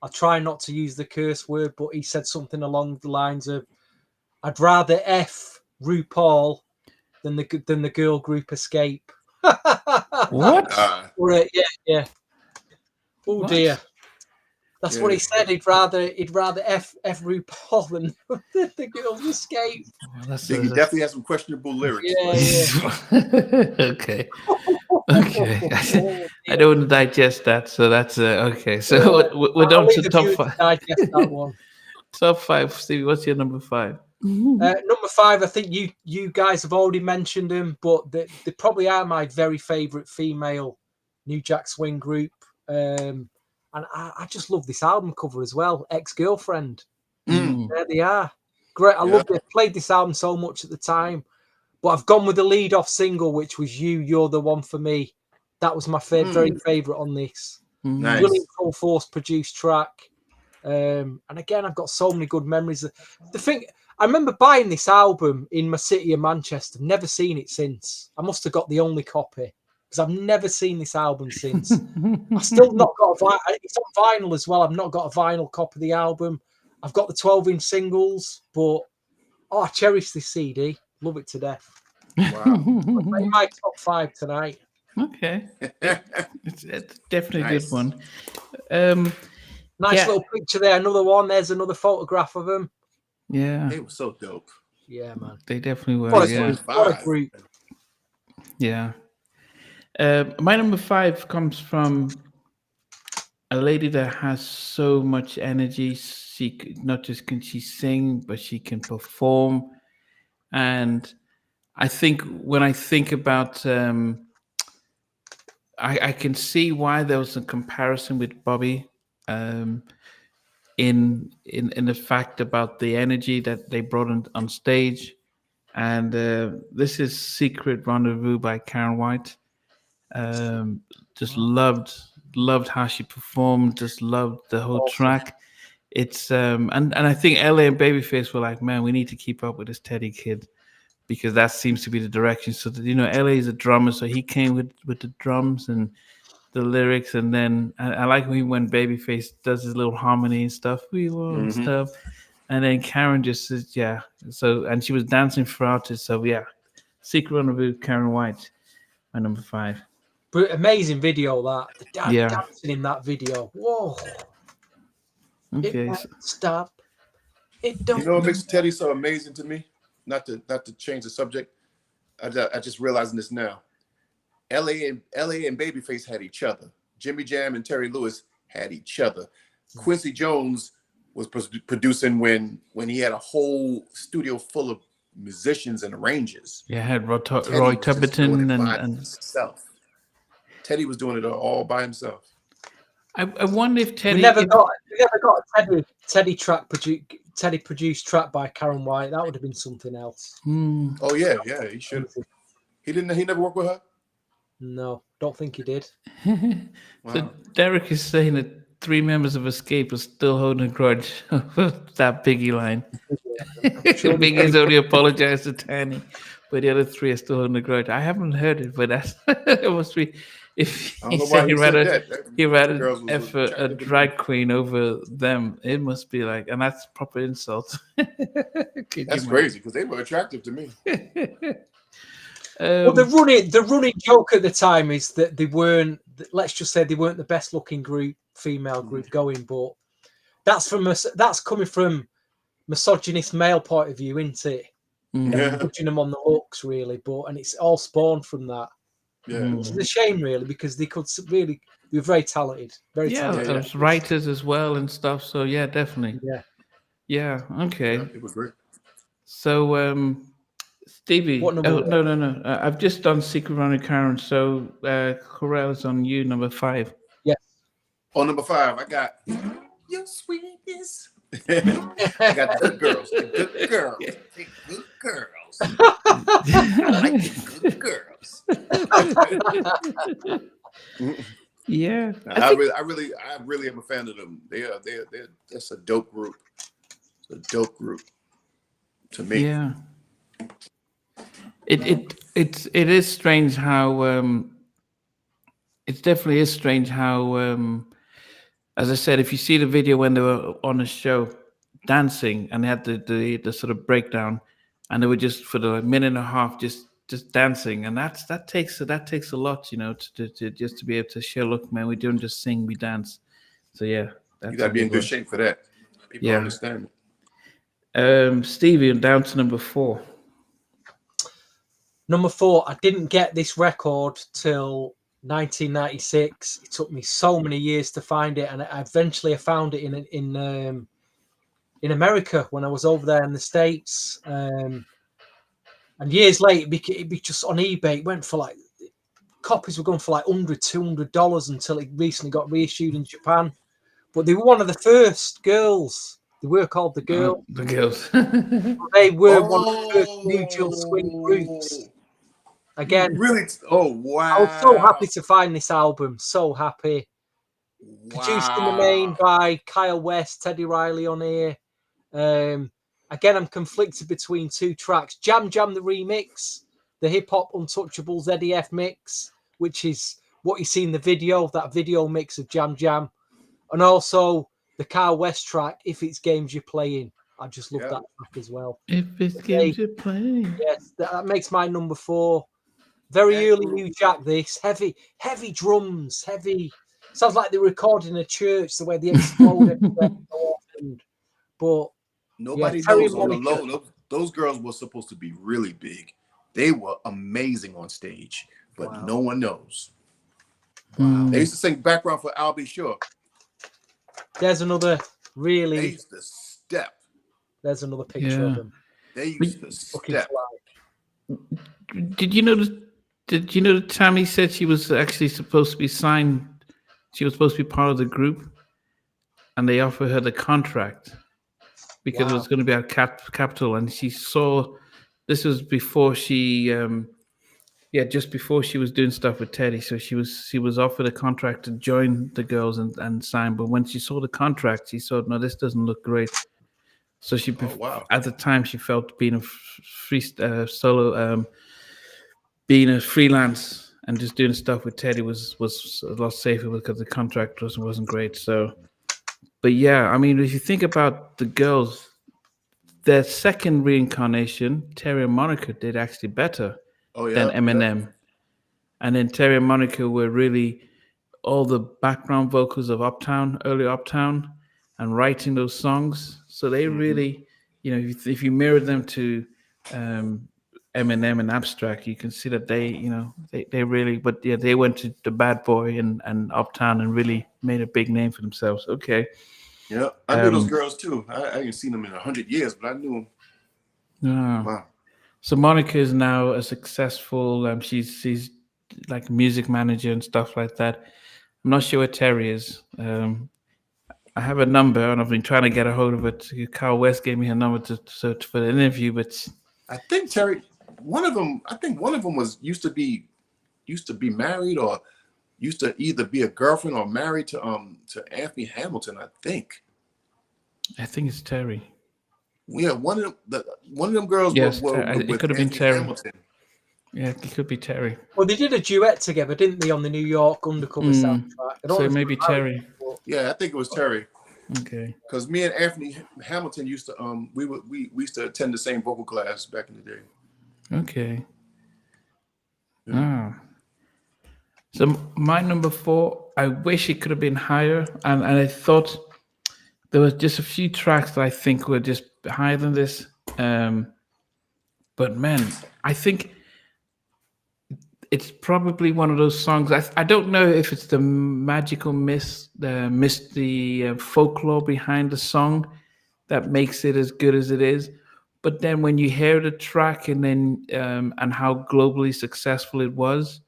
I try not to use the curse word, but he said something along the lines of, "I'd rather F RuPaul than the girl group Escape." what? Right, yeah. Oh What? dear. That's what he Yeah. said. He'd rather F RuPaul than the girls Escape. Well, that's Biggie definitely has some questionable lyrics. Yeah. okay. Okay. Oh, I don't want to digest that, so that's okay. So we're I'll down to leave the top viewers to five. digest that one. Top five, Stevie. What's your number five? Number five, I think you guys have already mentioned them, but they probably are my very favourite female New Jack Swing group. And I just love this album cover as well. Ex-Girlfriend. Mm. There they are. Great. I loved it. Played this album so much at the time. But I've gone with the lead-off single, which was You're the One for Me. That was my very favourite on this. Nice. Brilliant full force produced track. And again, I've got so many good memories. The thing, I remember buying this album in my city of Manchester. Never seen it since. I must have got the only copy because I've never seen this album since. I still not got it's on vinyl as well. I've not got a vinyl copy of the album. I've got the 12-inch singles, but I cherish this CD. Love it to death. Wow. My top five tonight. Okay. It's definitely a Nice. good one. Nice Yeah. little picture there. Another one. There's another photograph of them. Yeah, It was so dope. Yeah, man. they definitely were. What a Yeah. group. What a group. Yeah. My number five comes from a lady that has so much energy. Not just can she sing, but she can perform. And I think when I think about, I can see why there was a comparison with Bobby, in the fact about the energy that they brought on stage. And this is Secret Rendezvous by Karen White. Just loved how she performed, just loved the whole track. It's and I think LA and Babyface were like, man, we need to keep up with this Teddy kid, because that seems to be the direction. So that, LA is a drummer, so he came with the drums and the lyrics. And then I like when Babyface does his little harmony and stuff, we want stuff. And then Karen just says, yeah. So, and she was dancing throughout it. So yeah, Secret Rendezvous, Karen White, my number five. But amazing video that. The Yeah. dancing in that video. Whoa. Okay. It won't stop. It don't. You know what makes Teddy so amazing to me? Not to change the subject. I just realizing this now. LA and Babyface had each other. Jimmy Jam and Terry Lewis had each other. Quincy Jones was producing when he had a whole studio full of musicians and arrangers. Yeah, I had Roy Teddy was just doing Tubberton it by and himself. Teddy was doing it all by himself. I wonder if Teddy We never got a Teddy produced track by Karen White. That would have been something else. Oh yeah, he should. He never worked with her. No, don't think he did. Wow. So Derek is saying that 3 members of Escape are still holding a grudge over that Biggie line. Biggie's only apologized to Tanny, but the other 3 are still holding a grudge. I haven't heard it, but that's it must be. If I don't he know why said he said that. he rather Girls was F a attractive to drag queen over them, it must be like, and that's proper insult. That's crazy because they were attractive to me. Well, the running joke at the time is that they weren't. Let's just say they weren't the best looking female group going. But that's coming from misogynist male point of view, isn't it? Yeah. Judging them on the looks, really. And it's all spawned from that. Yeah. Which is a shame, really, because they were very talented. Very talented. There's writers as well and stuff. So yeah, definitely. Yeah. Okay. Yeah, it was great. So Stevie. What number? No. I've just done Secret Runner Karen. So Corell is on you, number 5. Yes. On number 5, I got Your Sweetness. I got the good girls. The good girls. Hey, good girls. I like the good girls. Yeah, I really am a fan of them. They're that's a dope group. It's a dope group to me. yeah. It is strange how it definitely is strange how as I said, if you see the video when they were on a show dancing and they had the sort of breakdown, and they were just for the minute and a half just dancing, and that takes a lot, you know, to just to be able to show, look, man, we don't just sing, we dance. So yeah, that's You got to be in big good one. shape for that. People Yeah. understand it. Stevie, down to number 4. Number 4, I didn't get this record till 1996. It took me so many years to find it, and I eventually found it in America when I was over there in the States. And years later, it'd be just on eBay. It went for like, copies were going for like $100, $200 until it recently got reissued in Japan. But they were one of the first girls. They were called the Girls. The girls. They were it. one of the first New Jill swing groups. Again, Really? Oh, wow. I was so happy to find this album. So happy. Wow. Produced in the main by Kyle West, Teddy Riley on here. Again, I'm conflicted between 2 tracks. Jam Jam the remix, the Hip Hop Untouchables Eddie F mix, which is what you see in the video, that video mix of Jam Jam. And also the Kyle West track, If It's Games You're Playing. I just love that track as well. If it's games you're playing. Yes, that makes my number 4. Very early New Jack, this. Heavy drums, heavy. Sounds like they recorded in a church, the way they explode everywhere. But nobody Terry knows on the Monica. low. Those girls were supposed to be really big. They were amazing on stage, but no one knows. Wow. They used to sing background for Al B. Sure. There's another They really. used to step. There's another picture of them. They used to Fucking step. fly. Did you know that Tammy said she was actually supposed to be signed? She was supposed to be part of the group, and they offered her the contract because it was going to be at Capitol, and she saw. This was before she, just before she was doing stuff with Teddy. So she was offered a contract to join the girls and sign. But when she saw the contract, she thought, no, this doesn't look great. So she, at the time, she felt being a free solo, being a freelance and just doing stuff with Teddy was a lot safer because the contract wasn't great. So, but yeah, I mean, if you think about the girls, their second reincarnation, Terry and Monica, did actually better than Eminem. Yeah. And then Terry and Monica were really all the background vocals of early Uptown, and writing those songs. So they really, you know, if you mirror them to Eminem and Abstrac, you can see that they really, but yeah, they went to the Bad Boy and Uptown and really made a big name for themselves. Okay. Yeah, I knew those girls too. I ain't seen them in 100 years, but I knew them. Wow. So Monica is now a successful. She's like a music manager and stuff like that. I'm not sure where Terry is. I have a number, and I've been trying to get a hold of it. Kyle West gave me her number to search for the interview, but I think Terry, one of them was used to be married, or used to either be a girlfriend or married to Anthony Hamilton. I think it's Terry. Yeah, one of them girls. Yes, it could have been Terry. Hamilton. Yeah, it could be Terry. Well, they did a duet together, didn't they, on the New York Undercover soundtrack? So maybe Terry. Yeah, I think it was Terry. Okay. Because me and Anthony Hamilton used to we used to attend the same vocal class back in the day. Okay. Yeah. So my number 4, I wish it could have been higher, and I thought there was just a few tracks that I think were just higher than this. But man, I think it's probably one of those songs. I don't know if it's the magical the folklore behind the song that makes it as good as it is. But then when you hear the track and then and how globally successful it was,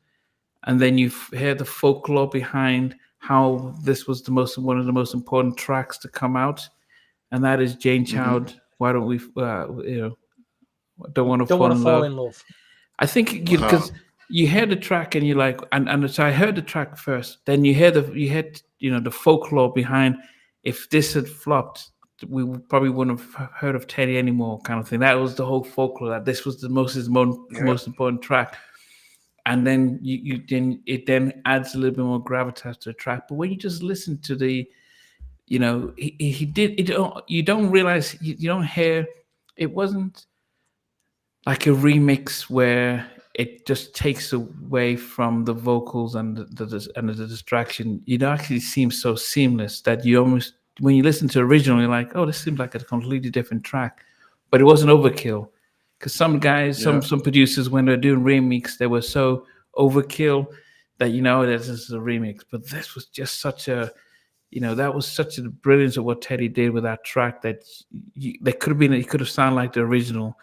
and then you hear the folklore behind how this was one of the most important tracks to come out, and that is Jane Child. Why don't we, don't want to Don't fall want to in fall love? in love. I think Wow. because you hear the track and you're like, and so I heard the track first, then you hear the folklore behind. If this had flopped, we probably wouldn't have heard of Teddy anymore, kind of thing. That was the whole folklore, that this was the Yeah. most important track. And then it then adds a little bit more gravitas to the track. But when you just listen to he did it. You don't realize, you don't hear. It wasn't like a remix where it just takes away from the vocals and the distraction. It actually seems so seamless that you almost, when you listen to the original, you're like, oh, this seems like a completely different track. But it wasn't overkill, because some guys, Yeah. some producers, when they're doing remix, they were so overkill that this is a remix. But this was just such a, that was such a brilliance of what Teddy did with that track, that they could have been, it could have sounded like the original.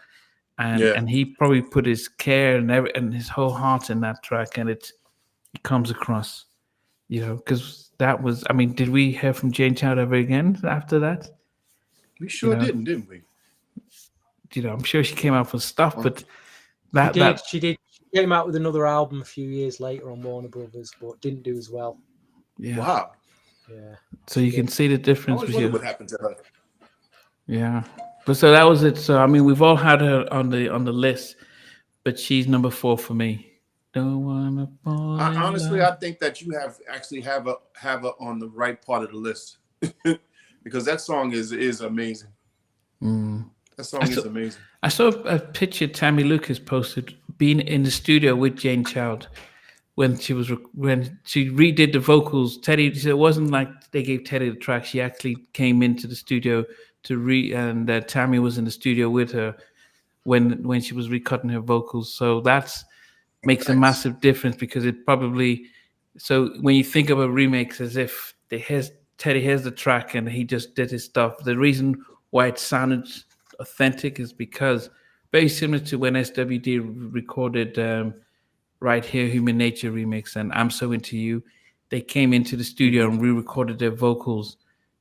And Yeah. and he probably put his care and his whole heart in that track, and it comes across, because that was. I mean, did we hear from Jane Child ever again after that? We sure know, didn't we? I'm sure she came out with stuff, but She that did. that She did. She came out with another album a few years later on Warner Brothers, but didn't do as well. yeah. Wow. Yeah. So you can see the I difference always with wondered you. what happened to her. Yeah, but so that was it. So I mean, we've all had her on the list, but she's number 4 for me. Don't wanna fall in Honestly, love. I think that you have her on the right part of the list because that song is amazing. That song is amazing. I saw a picture Tammy Lucas posted being in the studio with Jane Child when she redid the vocals. Teddy, so it wasn't like they gave Teddy the track. She actually came into the studio and Tammy was in the studio with her when she was recutting her vocals. So that's makes a Nice. massive difference, because it probably, so when you think of a remix, as if Teddy has the track and he just did his stuff. The reason why it sounded authentic is because, very similar to when SWD recorded Right Here Human Nature remix and I'm So Into You, they came into the studio and re-recorded their vocals.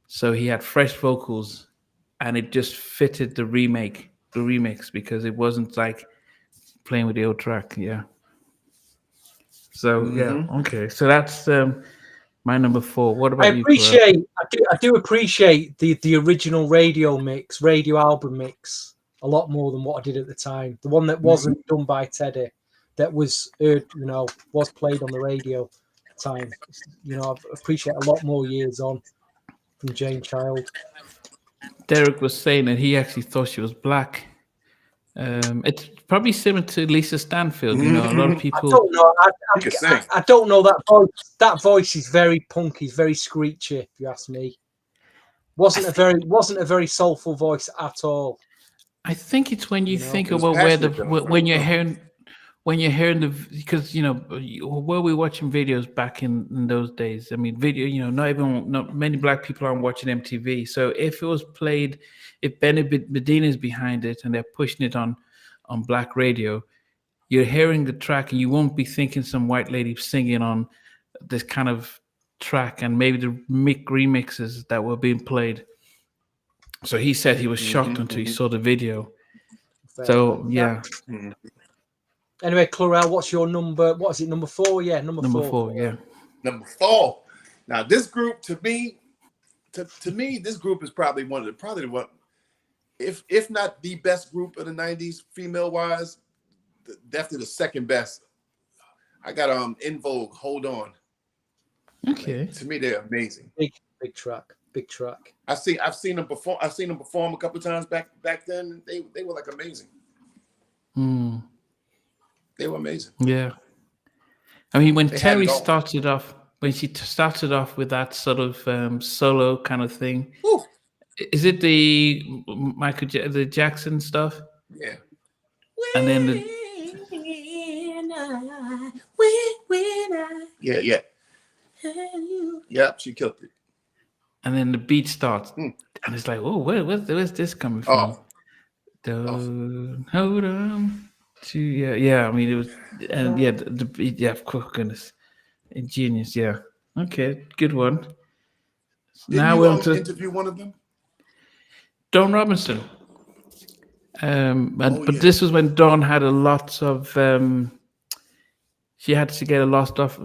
So he had fresh vocals, and it just fitted the remix, because it wasn't like playing with the old track. Yeah. So yeah, okay. So that's my number 4. What I about you, Corel? appreciate. I do appreciate the original radio album mix a lot more than what I did at the time. The one that wasn't done by Teddy, that was was played on the radio at the time. I appreciate a lot more years on from Jane Child. Derek was saying that he actually thought she was black. It's probably similar to Lisa Stanfield. A lot of I people. don't know. You can sing. I don't know that voice. That voice is very punky, very screechy. If you ask me, wasn't a very soulful voice at all. I think it's when you think It was about passionate though. when you're hearing because where we watching videos back in those days. I mean, not many black people aren't watching MTV. So if it was played, if Benedict Medina's behind it and they're pushing it on black radio, you're hearing the track and you won't be thinking some white lady singing on this kind of track, and maybe the remixes that were being played. So he said he was shocked until he saw the video. So yeah, Anyway, Chlorel, what's your number? What is it? Number 4? Yeah, number 4. Yeah. Number 4. Now this group to me, this group is probably one, if not the best group of the 90s, female wise, definitely the second best. I got In Vogue, Hold On. Okay. Like, to me, they're amazing. Big track. I've seen them perform. I've seen them perform a couple of times back then. They were like amazing. They were amazing. Yeah. I mean, when They had Terry it all. started off, when she started off with that sort of solo kind of thing, Woo. is it the the Jackson stuff? Yeah. And then Yeah. Yep, she killed it. and then the beat starts, and it's like, oh, where's this coming from? Don't hold on to yeah. I mean, it was, and yeah, the beat, yeah, of course, goodness, ingenious, yeah. Okay, good one. Didn't Now you we're on to interview one of them? Dawn Robinson. Oh But yeah. this was when Dawn had a lot of. She had to get a lot off,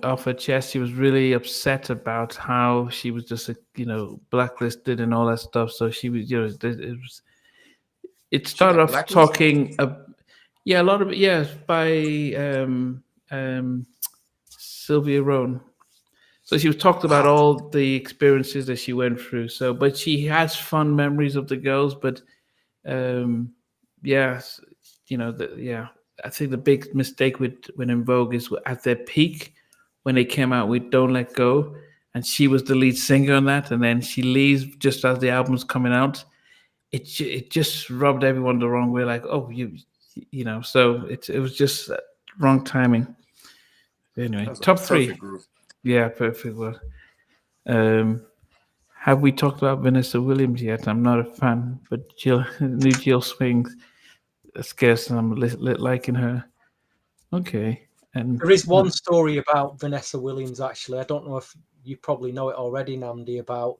off her chest. She was really upset about how she was just, blacklisted and all that stuff. So she was, it She started got off blacklisted. talking, yeah, a lot of it, yeah, by Sylvia Rohn. So she was talked about Wow. all the experiences that she went through. So, but she has fun memories of the girls. But um, yeah, yeah. I think the big mistake with when In Vogue is at their peak when they came out with "Don't Let Go," and she was the lead singer on that, and then she leaves just as the album's coming out. It just rubbed everyone the wrong way. Like, oh, So it was just wrong timing. Anyway, That's a top three. perfect group. Yeah, perfect word. Um, have we talked about Vanessa Williams yet? I'm not a fan, but new Jill Swings scares, and I'm liking her. Okay, and There is one story about Vanessa Williams, actually. I don't know if you probably know it already, Namdi, about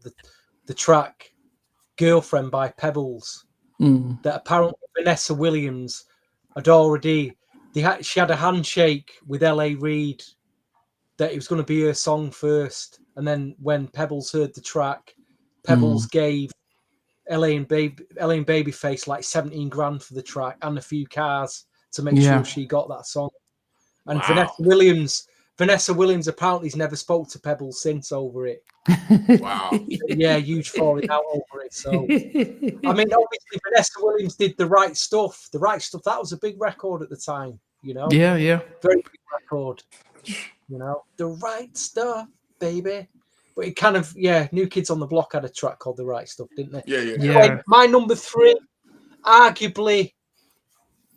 the track Girlfriend by Pebbles. That apparently Vanessa Williams had already, she had a handshake with L.A. Reid that it was going to be her song first. And then when Pebbles heard the track, Pebbles gave LA and Babyface like 17 grand for the track and a few cars to make yeah, sure she got that song. And Wow. Vanessa Williams apparently has never spoke to Pebbles since over it. Wow. Yeah, huge falling out over it. So, I mean, obviously Vanessa Williams did The Right Stuff. The Right Stuff, that was a big record at the time, yeah, yeah. Very big record, The Right Stuff, baby. But it kind of, New Kids on the Block had a track called The Right Stuff, didn't they? Yeah, yeah. Anyway, my number 3, arguably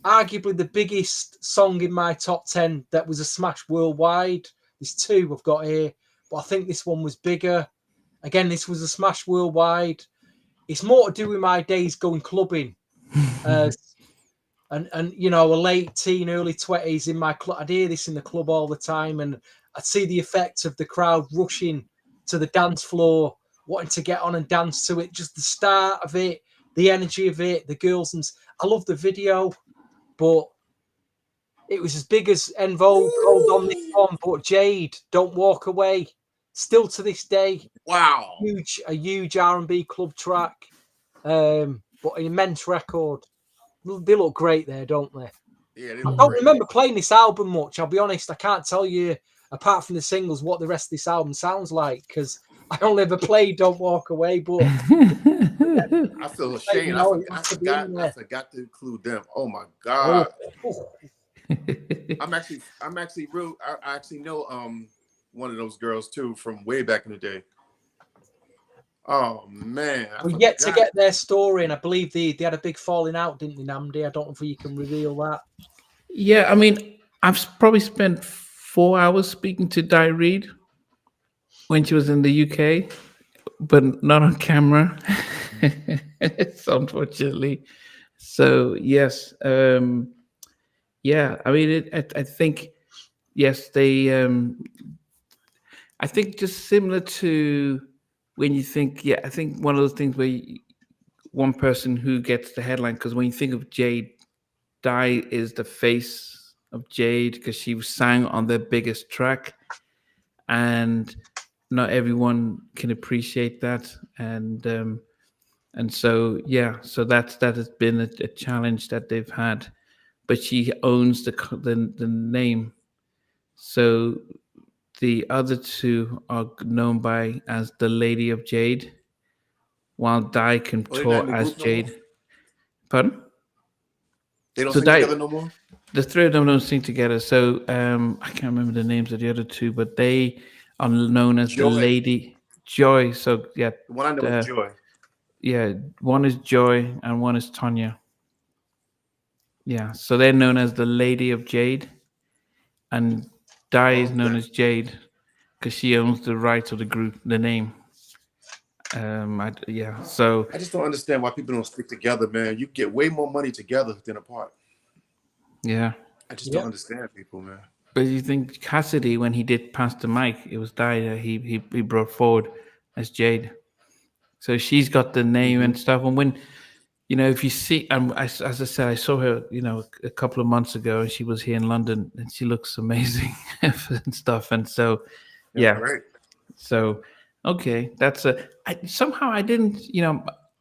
the biggest song in my top 10 that was a smash worldwide. There's 2 I've got here, but I think this one was bigger. Again, this was a smash worldwide. It's more to do with my days going clubbing. And a late teen, early 20s in my club. I'd hear this in the club all the time, and I'd see the effect of the crowd rushing to the dance floor, wanting to get on and dance to it. Just the start of it, the energy of it, the girls. And I love the video, but it was as big as En Vogue, Hold On This One, but Jade, Don't Walk Away. Still to this day, Wow. a huge R&B club track, but an immense record. They look great there, don't they? Yeah, they I look don't great. remember playing this album much. I'll be honest. I can't tell you, apart from the singles, what the rest of this album sounds like because I only ever played "Don't Walk Away." But I feel ashamed. I forgot to include them. Oh my God. I'm actually real. I actually know one of those girls too from way back in the day. Oh man, we're yet to get their story, and I believe they had a big falling out, didn't they, Namdi? I don't know if you can reveal that. Yeah, I mean, I've probably spent 4 hours speaking to Di Reed when she was in the UK, but not on camera. Unfortunately. So yes, yeah. I mean, I think yes, they. I think just similar to when you think, yeah, I think one of those things where one person who gets the headline, because when you think of Jade, Di is the face of Jade because she sang on their biggest track, and not everyone can appreciate that, and so yeah, so that has been a challenge that they've had, but she owns the name, so the other 2 are known by as the Lady of Jade, while Di can they're not in tour the as group no more? Jade. Pardon? They don't So sing together no more? the 3 of them don't sing together. So I can't remember the names of the other 2, but they are known as the Joy. Lady Joy. So yeah, The one I know is Joy. yeah, one is Joy and one is Tonya. Yeah, so they're known as the Lady of Jade, and Di is known as Jade because she owns the rights of the group, the name. So I just don't understand why people don't stick together, man. You get way more money together than apart. Yeah, I just don't understand people, man. But you think Cassidy, when he did Pass the Mic, it was Dia he brought forward as Jade. So she's got the name and stuff. And when if you see, as I said, I saw her, a couple of months ago, and she was here in London, and she looks amazing and stuff. And so, yeah. Great. So, okay, somehow I didn't,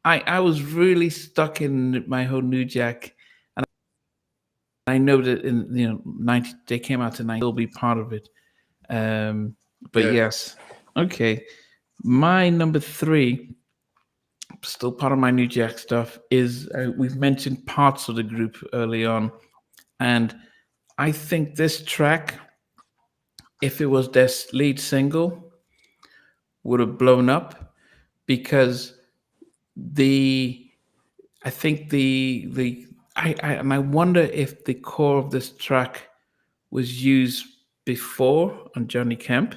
I was really stuck in my whole New Jack, and I know that in 90 they came out tonight. Will be part of it. But Yeah. yes, okay. My number 3, still part of my New Jack stuff, is we've mentioned parts of the group early on, and I think this track, if it was their lead single, would have blown up, because I think and I wonder if the core of this track was used before on Johnny Kemp,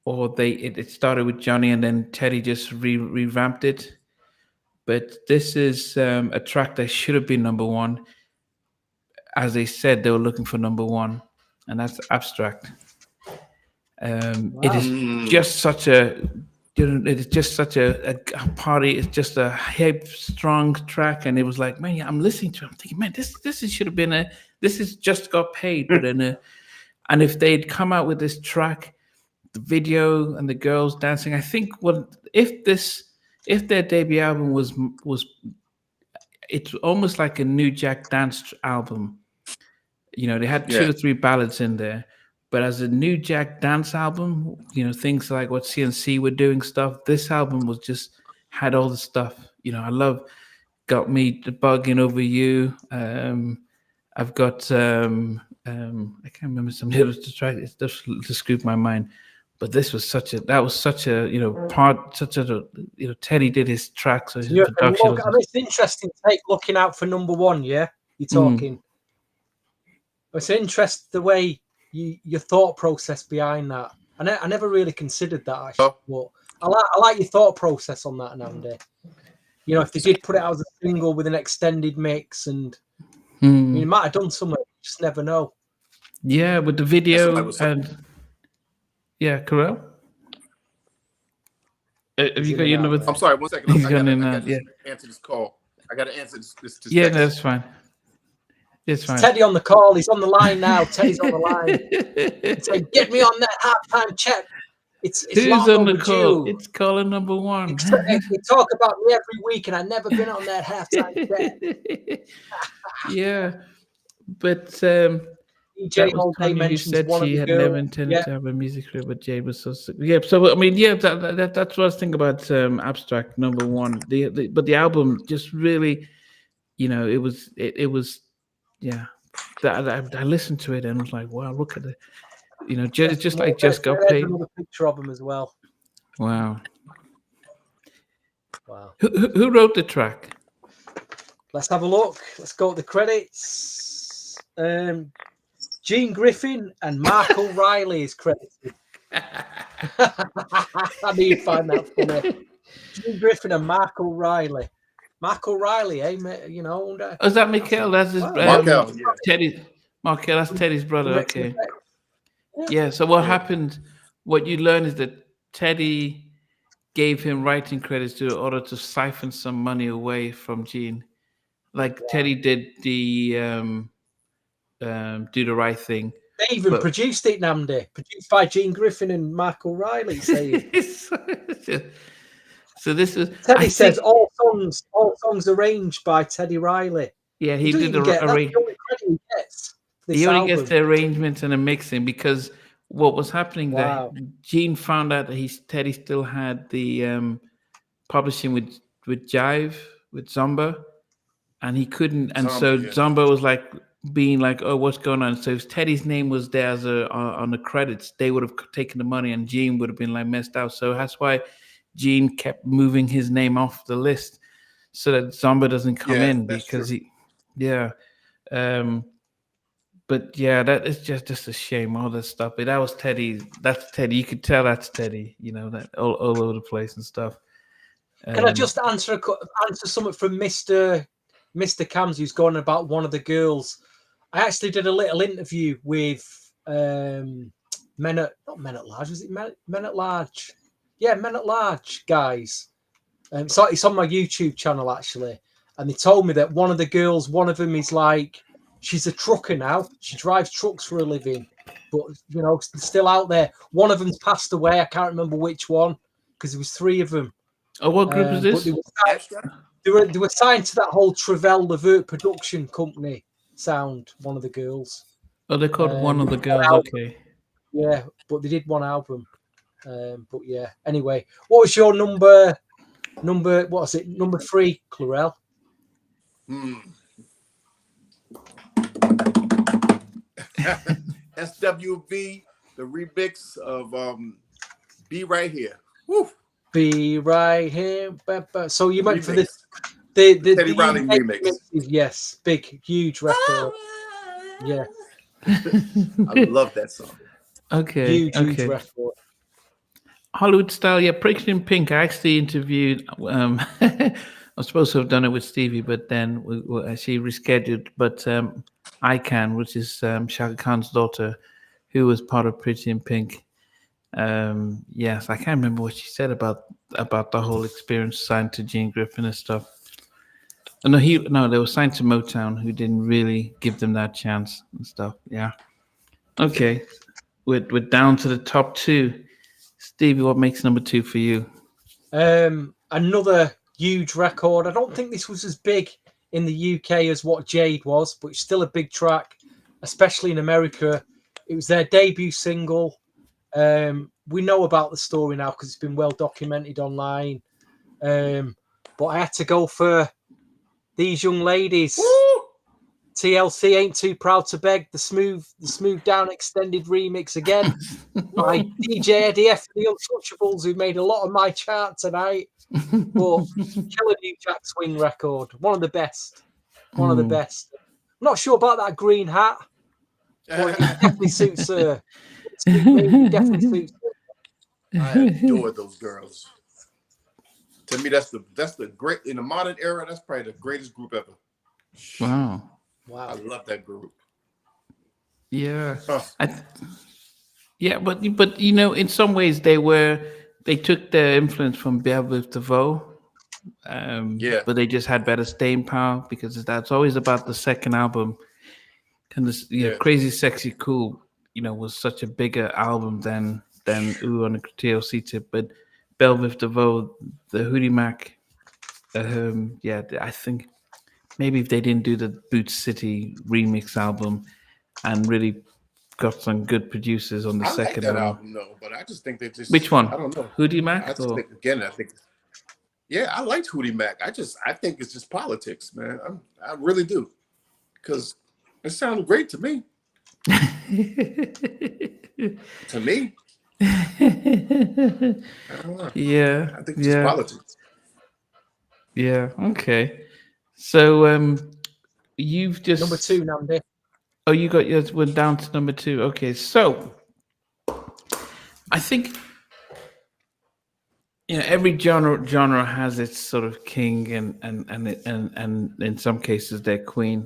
or it started with Johnny and then Teddy just revamped it. But this is a track that should have been number 1. As they said, they were looking for number 1, and that's Abstract. It is just such a it's just such a party. It's just a hip, strong track, and it was like, man, I'm listening to it. I'm thinking, man, this should have been this is just got paid, but and if they'd come out with this track, the video and the girls dancing, I think if their debut album was it's almost like a New Jack dance album. They had 2 or 3 ballads in there. But as a New Jack dance album, things like what CNC were doing stuff, this album was just had all the stuff. I love Got Me Bugging Over You. I've got I can't remember some of the others to try. It's just to scoop my mind. But this was such a part, such a Teddy did his tracks. So his production. It's interesting take looking out for number 1. Yeah, you're talking. It's interesting the way your thought process behind that. I never really considered that actually, but I like your thought process on that nowadays. If they did put it out as a single with an extended mix, and you might have done something, you just never know. Yeah, with the video and Carell. Have you got your number? I'm sorry, 1 second. I got to answer this call. I got to answer this. Yeah, no, that's fine. It's fine. Teddy on the call. He's on the line now. Teddy's on the line. He's saying, "Get me on that halftime check." It's who's on the call? It's caller number 1. You talk about me every week, and I've never been on that halftime check. Yeah, but DJ all day mentions said she had never intended to have a music career, but Jade was so sick. Yeah. So I mean, that's what I was thinking about Abstract number 1. But the album just really, it was. Yeah, I listened to it and was like, wow, look at it. Just like just got paid. Another picture of him as well. Wow. Who wrote the track? Let's have a look. Let's go to the credits. Gene Griffin and Mark O'Reilly is credited. I knew you'd find that funny. Gene Griffin and Mark O'Reilly. Mark O'Reilly, is that Mikhail? That's his Markel, Teddy. Markel, that's Teddy's brother. Okay. Yeah. So what happened? What you learn is that Teddy gave him writing credits in order to siphon some money away from Gene. Like Teddy did the Do the Right Thing. They even produced it, Namdi. Produced by Gene Griffin and Mark O'Reilly. So this is Teddy says all songs arranged by Teddy Riley. Yeah, he did the arrangement. He only gets the arrangements and the mixing, because what was happening there, Gene found out that Teddy still had the publishing with Jive, with Zomba, and he couldn't, and Zomba was like being like, oh, what's going on? So if Teddy's name was there as on the credits, they would have taken the money and Gene would have been like messed out. So that's why Gene kept moving his name off the list so that Zomba doesn't come in, because but yeah, that is just a shame, all that stuff. But that was Teddy. That's Teddy. You could tell that's Teddy, that all over the place and stuff. Can I just answer something from Mr. Cams, who's going about one of the girls? I actually did a little interview with Men at not Men at Large. Was it Men at Large? Yeah, Men at Large guys. So it's on my YouTube channel actually, and they told me that one of the girls, one of them is like, she's a trucker now. She drives trucks for a living, but you know, still out there. One of them's passed away. I can't remember which one because there was three of them. Oh, what group is But this? they were signed to that whole Travell Levert production company sound. One of the girls. Oh, they're called One of the Girls. Okay. Yeah, but they did one album. But yeah. Anyway, what was your number? What was it? Number 3, Clarell. SWV, the remix of Be Right Here. Woo. Be Right Here. So you went remix. For this the Teddy Riley remix. Yes, big, huge record. Yeah. I love that song. Okay. Huge record. Hollywood Style, yeah, Pretty in Pink. I actually interviewed. I was supposed to have done it with Stevie, but then we actually rescheduled. But ICANN, which is Shaka Khan's daughter, who was part of Pretty in Pink. Yes, I can't remember what she said about the whole experience, signed to Gene Griffin and stuff. No, they were signed to Motown, who didn't really give them that chance and stuff. Yeah. Okay, we're down to the top 2. Stevie, what makes number 2 for you? Another huge record. I don't think this was as big in the UK as what Jade was, but it's still a big track, especially in America. It was their debut single. We know about the story now because it's been well documented online. But I had to go for These Young Ladies. Woo! TLC, Ain't Too Proud to Beg, the smooth down extended remix again by DJ Eddie F, the Untouchables, who made a lot of my chart tonight. But killer New Jack Swing record, one of the best. I'm not sure about that green hat, but it definitely suits her. It definitely suits her. I adore those girls. To me, that's the great in the modern era. That's probably the greatest group ever. Wow. I love that group. Yeah. But you know, in some ways they took their influence from Bear with DeVoe. But they just had better staying power because that's always about the second album. And this Crazy Sexy Cool, you know, was such a bigger album than Ooh on the TLC tip. But Bell with DeVoe, the Hootie Mac, I think maybe if they didn't do the Boot City remix album and really got some good producers on the second that album. No, but I just think they just. Which one? I don't know. Hootie Mac? I think. Yeah, I liked Hootie Mac. I think it's just politics, man. I really do, because it sounded great to me. To me. I don't know. Yeah. I think it's just politics. Yeah. Okay. So you've just number 2, Namdi. Oh, you got yours. We're down to number 2. Okay, so I think every genre has its sort of king and in some cases their queen,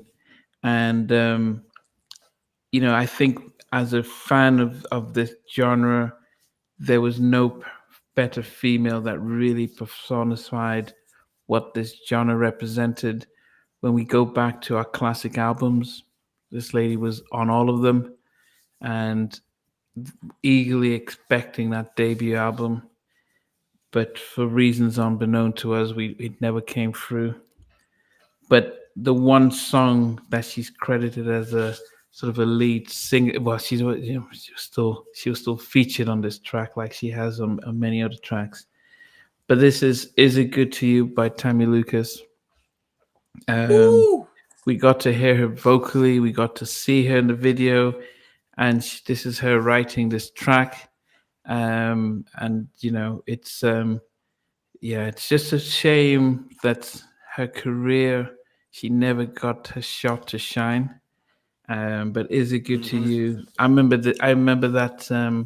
and I think as a fan of this genre, there was no better female that really personified what this genre represented. When we go back to our classic albums, this lady was on all of them and eagerly expecting that debut album. But for reasons unbeknown to us, it never came through. But the one song that she's credited as a sort of a lead singer, well, she was still featured on this track like she has on many other tracks. But this is It Good to You by Tammy Lucas. We got to hear her vocally. We got to see her in the video, and this is her writing this track. And it's it's just a shame that her career, she never got her shot to shine. But Is It Good to You? I remember that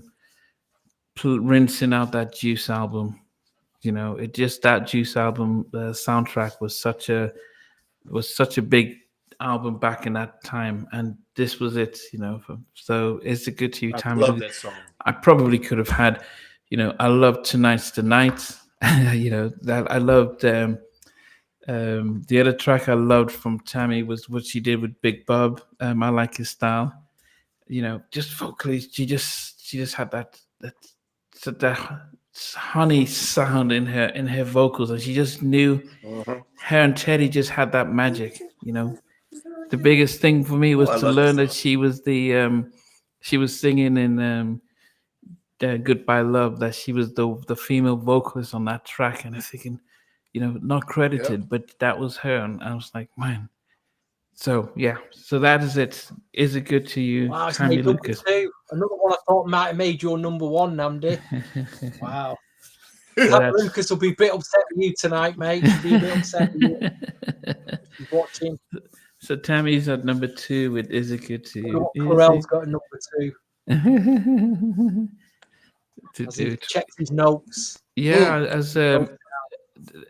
rinsing out that Juice album. That Juice album soundtrack was such a big album back in that time, and this was it. So Is It Good to You, I Tammy love Lucas? that song. I probably could have had, I loved Tonight's the Night. That I loved. The other track I loved from Tammy was what she did with Big Bob. I Like His Style. Just vocally, she just had that honey sound in her vocals, and she just knew. Uh-huh. Her and Teddy just had that magic. The biggest thing for me was I to love that learn that song. she was singing in Goodbye Love, that she was the female vocalist on that track, and I'm thinking, not credited, but that was her, and I was like, man. So yeah, so that is it. Is It Good to You, Wow, it's Tammy made number Lucas? 2. Another one I thought might have made your number 1, Namdi. Wow. So Tammy Lucas will be a bit upset with you tonight, mate. She'll be a bit upset with you. She's watching. So Tammy's at number 2 with Is It Good to You? Corell's got a number 2. To As do he it. checked his notes. Yeah, as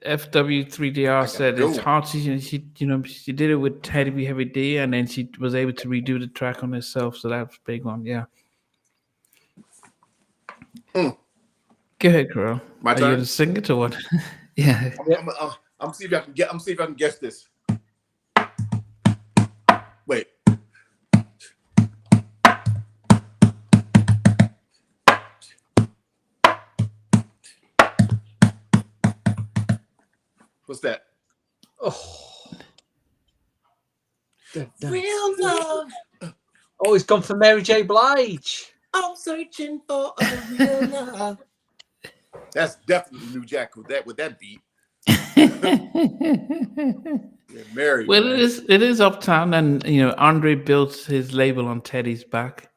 FW3DR said, go. it's hard to she did it with Teddy B Heavy D, and then she was able to redo the track on herself. So that was a big one. Yeah. Go ahead, Carol. My Are you turn? gonna sing it or what? Yeah. I'm see if I can get. I'm see if I can guess this. Wait. What's that? Oh. Real love. Oh, he's gone for Mary J. Blige. I'm searching for a real love. That's definitely New Jack with that beat. Yeah, Mary. Well, man. it is Uptown, and Andre built his label on Teddy's back.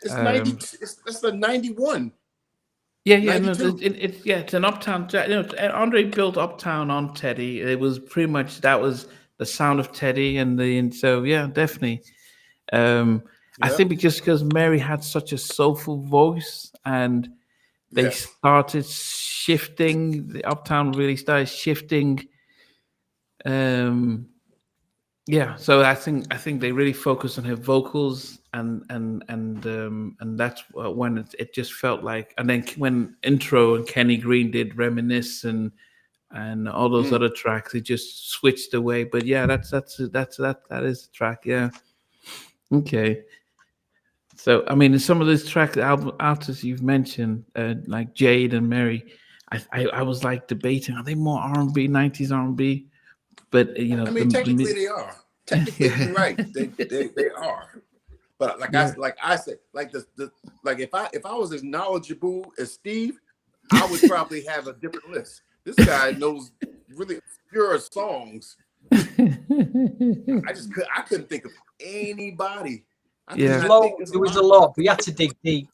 It's 90. That's the 91. Yeah, no, 92. it's an Uptown. Andre built Uptown on Teddy. It was pretty much that was the sound of Teddy, and so yeah, definitely. I think because Mary had such a soulful voice, and they started shifting. The Uptown really started shifting. So I think they really focused on her vocals, and that's when it just felt like. And then when Intro and Kenny Green did Reminisce and all those other tracks, it just switched away. But yeah, that is the track. Yeah. Okay. So I mean, some of these track artists you've mentioned, like Jade and Mary, I was like debating: are they more R&B, 90s R&B? But I mean, technically they are. Technically, you're right. They are. But I said, if I was as knowledgeable as Steve, I would probably have a different list. This guy knows really obscure songs. I couldn't think of anybody. There was a lot, but you had to dig deep.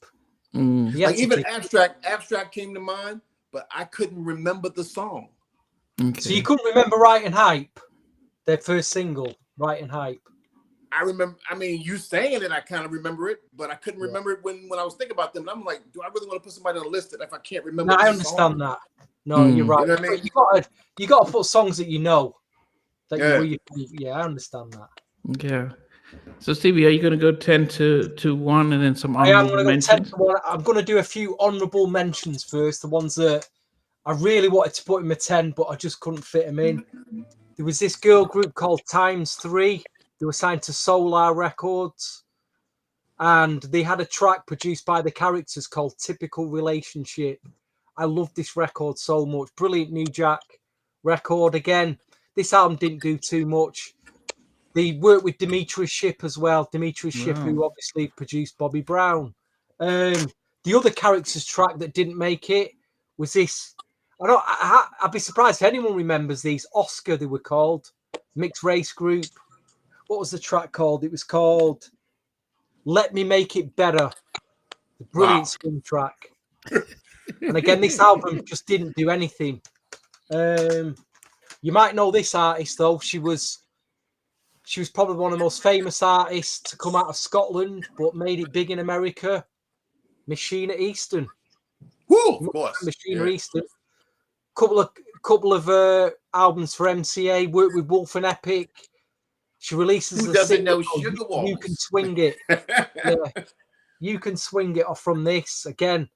Like even Abstract came to mind, but I couldn't remember the song. Okay. So you couldn't remember Right and Hype, their first single, Right and Hype. I remember. I mean, you saying it, I kind of remember it, but I couldn't remember it when I was thinking about them. And I'm like, do I really want to put somebody on a list that if I can't remember? No, I understand that. No, you're right. You know what I mean? You got to put songs that you know. I understand that. Yeah. So Stevie, are you going to go 10 to 1 and then some honorable mentions? I am going to go 10 to 1. I'm going to do a few honorable mentions first. The ones that I really wanted to put in my 10, but I just couldn't fit them in. There was this girl group called Times 3. They were signed to Solar Records. And they had a track produced by the Characters called Typical Relationship. I loved this record so much. Brilliant New Jack record. Again, this album didn't do too much. They worked with Demetrius Shipp as well. Demetrius Shipp, who obviously produced Bobby Brown. The other Characters track that didn't make it was this. I'd be surprised if anyone remembers these. Oscar, they were called. Mixed race group. What was the track called? It was called Let Me Make It Better. The brilliant swing track. And again, this album just didn't do anything. You might know this artist, though. She was probably one of the most famous artists to come out of Scotland, but made it big in America. Miss Sheena Easton. Woo, of course. Miss Sheena Easton. Couple of albums for MCA. Worked with Wolf and Epic. She releases Who a doesn't single know called Sugar You Can Walls? Swing It. Yeah, You Can Swing It off from this. Again,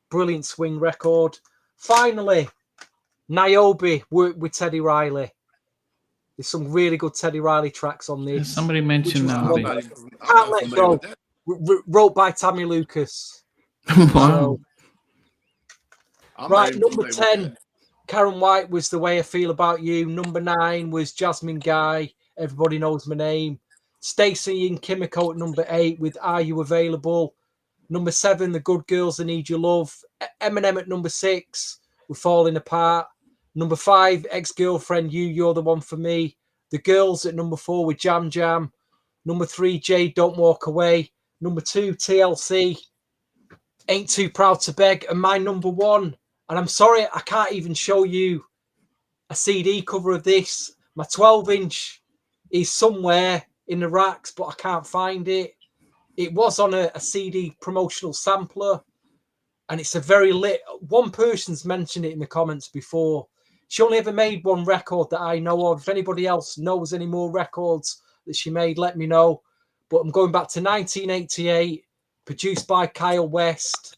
brilliant swing record. Finally, Niobe worked with Teddy Riley. There's some really good Teddy Riley tracks on this. Somebody mentioned I'm Niobe. not Can't Let familiar Go. with that. Wrote by Tammy Lucas. Wow. I'm not Right, even number familiar with 10, that. Karen White was The Way I Feel About You. Number 9 was Jasmine Guy, Everybody Knows My Name. Stacey and Kimiko at number 8 with Are You Available? Number 7, The Good Girls, I Need Your Love. Eminem at number 6, We're Falling Apart. Number 5, Ex-Girlfriend, You're the One for Me. The Girls at number 4 with Jam Jam. Number 3, Jay, Don't Walk Away. Number 2, TLC, Ain't Too Proud to Beg. And my number 1, and I'm sorry, I can't even show you a CD cover of this. My 12-inch is somewhere in the racks, but I can't find it. It was on a CD promotional sampler, and it's a very lit. One person's mentioned it in the comments before. She only ever made one record that I know of. If anybody else knows any more records that she made, let me know. But I'm going back to 1988, produced by Kyle West.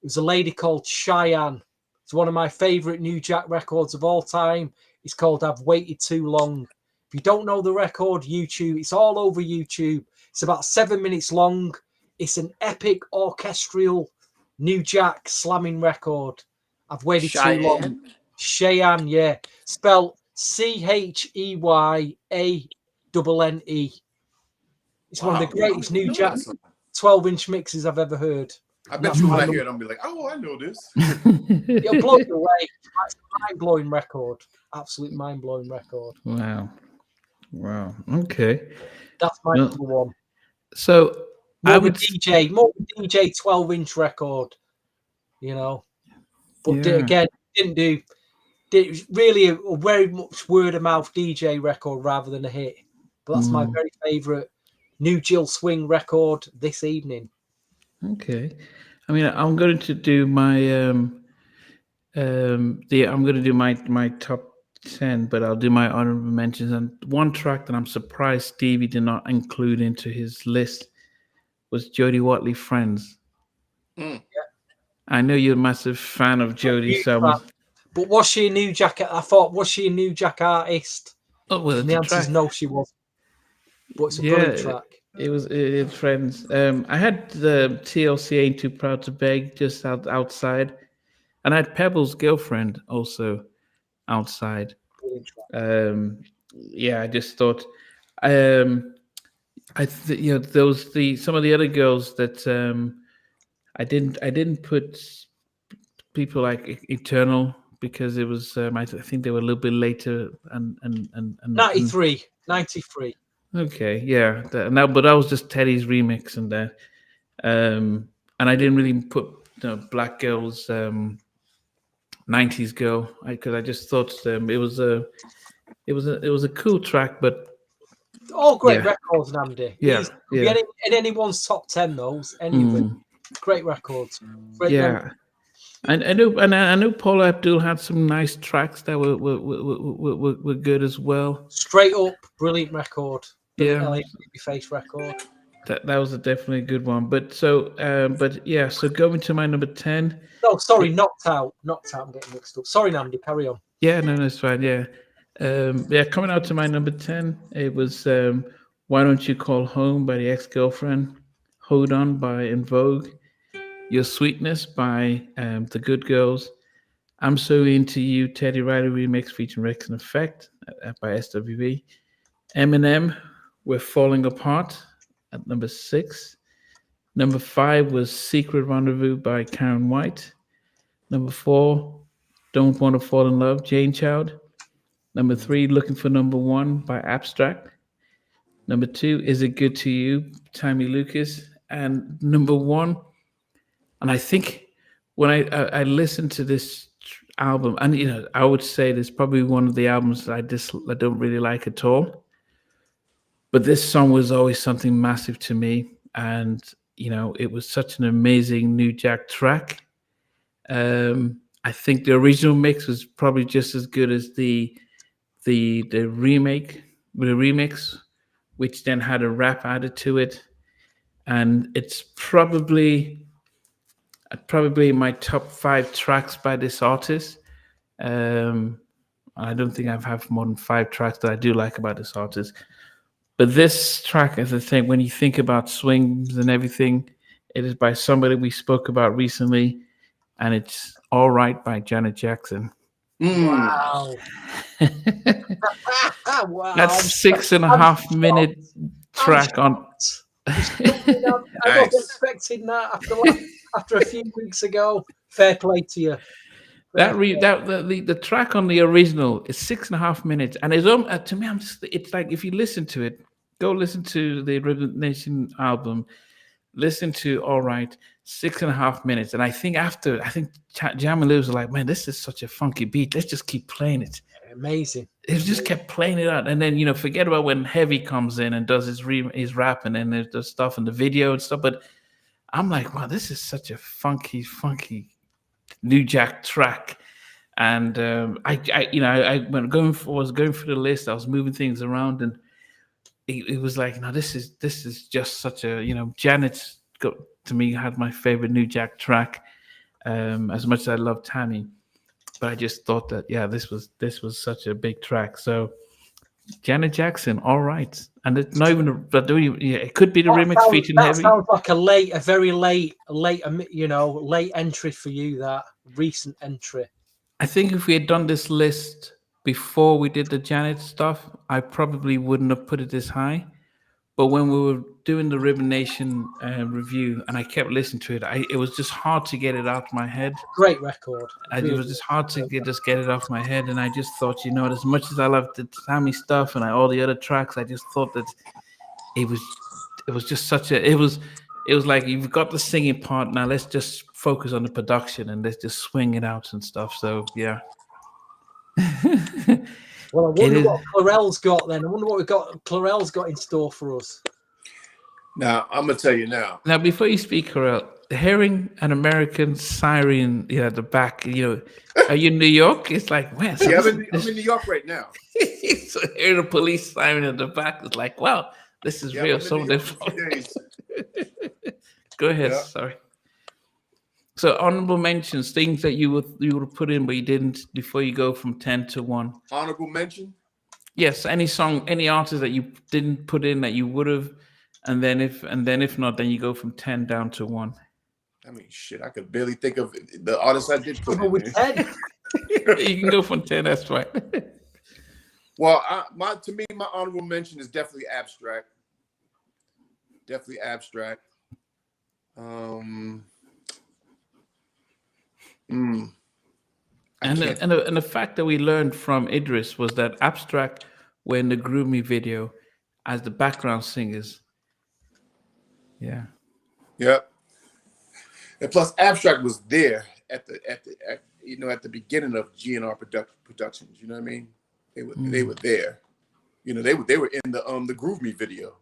It was a lady called Cheyenne. It's one of my favorite New Jack records of all time. It's called I've Waited Too Long. If you don't know the record, YouTube, it's all over YouTube. It's about 7 minutes long. It's an epic orchestral New Jack slamming record. I've waited too long. Cheyenne, yeah. Spelled CHEYANNE. It's one of the greatest New Jack 12-inch mixes I've ever heard. I bet you when I hear it, I'll be like, oh, I know this. It'll blow you away. That's a mind-blowing record. Absolute mind-blowing record. Wow. Okay. That's my number 1. So more of a DJ 12-inch record, you know. But again, did really a very much word of mouth DJ record rather than a hit. But that's my very favorite New Jill Swing record this evening. Okay. I mean, I'm going to do my I'm going to do my top 10, but I'll do my honorable mentions. And one track that I'm surprised Stevie did not include into his list was Jody Watley, Friends. Yeah. I know you're a massive fan of Jody, but was she a New Jack? I thought, was she a New Jack artist? Oh, well, and the answer is no, she wasn't. But it's a brilliant track. It was Friends. I had the TLC Ain't Too Proud to Beg just outside, and I had Pebble's Girlfriend also outside. I just thought, some of the other girls that I didn't put people like Eternal because it was I think they were a little bit later and 93. Okay, yeah, but that was just Teddy's remix and that, and I didn't really put Black Girls 90s Girl because I just thought it was a cool track, but all great records, Namdi. Yeah, in anyone's top 10, those anyway. Great records. Great memory. And I know Paula Abdul had some nice tracks that were good as well. Straight up, brilliant record. Brilliant LA Babyface record. That was definitely a good one. But so going to my number 10. No, sorry, Knocked Out. I'm getting mixed up. Sorry, Namdi, carry on. Yeah, no, that's fine. Yeah. Coming out to my number 10, it was Why Don't You Call Home by the Ex-Girlfriend, Hold On by In Vogue, Your Sweetness by The Good Girls, I'm So Into You, Teddy Riley remix featuring Rex and Effect by SWV, Eminem, We're Falling Apart at number 6. Number 5 was Secret Rendezvous by Karen White. Number 4, Don't Want to Fall in Love, Jane Child. Number 3, Looking for Number 1 by Abstrac. Number 2, Is It Good to You, Tammy Lucas. And number 1, and I think when I listened to this album, and I would say this is probably one of the albums I don't really like at all. But this song was always something massive to me, and it was such an amazing New Jack track. I think the original mix was probably just as good as the remake. The remix which then had a rap added to it, and it's probably my top 5 tracks by this artist. I don't think I've had more than 5 tracks that I do like about this artist. But this track, as I say, when you think about swings and everything, it is by somebody we spoke about recently, and it's All Right by Janet Jackson. Wow. Wow. That's 6.5 minute track on. I wasn't expecting that after a few weeks ago. Fair play to you. The track on the original is 6.5 minutes, and it's to me, it's like if you listen to it, go listen to the Rhythm Nation album, listen to All Right, 6.5 minutes, and I think Jam and Lewis were like, man, this is such a funky beat. Let's just keep playing it. Amazing. It just kept playing it out, and then forget about when Heavy comes in and does his rap, and then there's the stuff in the video and stuff. But I'm like, wow, this is such a funky New Jack track. And when was going through the list, I was moving things around, and it was like, no, this is just such a Janet's got, to me, had my favorite New Jack track, as much as I love Tammy. But I just thought that, this was such a big track. So Janet Jackson, All Right, and it's not even it could be the remix featuring Heavy. That sounds like a very late entry for you. That recent entry. I think if we had done this list before we did the Janet stuff, I probably wouldn't have put it this high. But when we were doing the Rhythm Nation review, and I kept listening to it, it was just hard to get it out of my head. Great record. It was just hard to get it off my head, and I just thought, as much as I love the Tammy stuff and all the other tracks, I just thought that it was just such a it was like, you've got the singing part, now let's just focus on the production and let's just swing it out and stuff. So yeah. Well, I wonder what Clarell's got then. I wonder what Clarell's got in store for us. Now, I'm going to tell you now. Now, before you speak, Clarell, hearing an American siren at the back, are you in New York? It's like, man. Yeah, I'm in New York right now. So hearing a police siren at the back, it's like, wow, this is real. Go ahead, sorry. So honorable mentions, things that you would put in but you didn't before you go from 10 to 1. Honorable mention? Yes, any song, any artist that you didn't put in that you would have, and then if not, then you go from 10 down to 1. I mean, shit, I could barely think of the artists I did put in. With 10. You can go from 10, that's right. Well, to me, my honorable mention is definitely Abstract. Definitely Abstract. And the fact that we learned from Idris was that Abstract were in the Groove Me video as the background singers. Yeah. Yep. And plus, Abstract was there at the beginning of GNR Productions. You know what I mean? They were there. They were in the Groove Me video.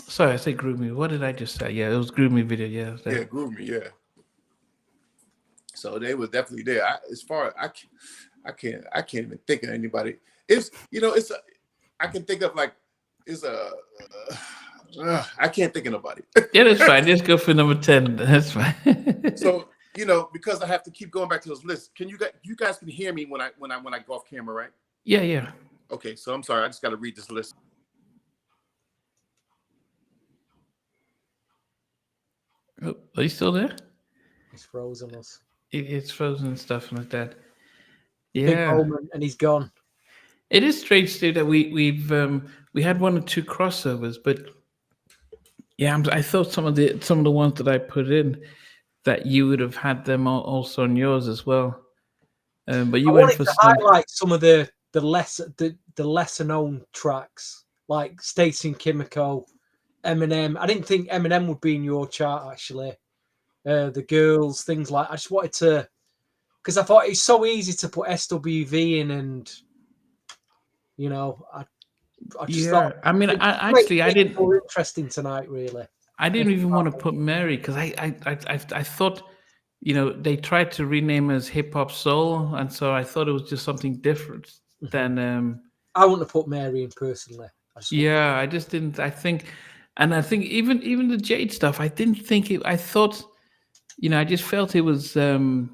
Sorry, I said Groove Me. What did I just say? Yeah, it was Groove Me video. Yeah. Yeah, Groove Me. Yeah. So they were definitely there. I can't even think of anybody. I can think of I can't think of nobody. Yeah, that's fine. Just go for number 10. That's fine. So because I have to keep going back to those lists. Can you guys can hear me when I go off camera, right? Yeah. Okay, so I'm sorry. I just got to read this list. Oh, are you still there? He's frozen us. It's frozen and stuff like that. Big Yeah, moment, and he's gone. it is strange too that we had 1 or 2 crossovers, but yeah, I thought some of the ones that I put in that you would have had them also on yours as well. But you went for to highlight some of the lesser known tracks like Stacey and Kimiko, Eminem. I didn't think Eminem would be in your chart actually. The girls, things like. I just wanted to, because I thought it's so easy to put SWV in, and I just thought. I mean, I didn't. More interesting tonight, really. I didn't even want to put Mary because I thought, they tried to rename it as Hip Hop Soul, and so I thought it was just something different than. I wouldn't have put Mary in personally. Yeah, I just didn't. I think, and I think even the Jade stuff, I didn't think it. I thought, I just felt it was. I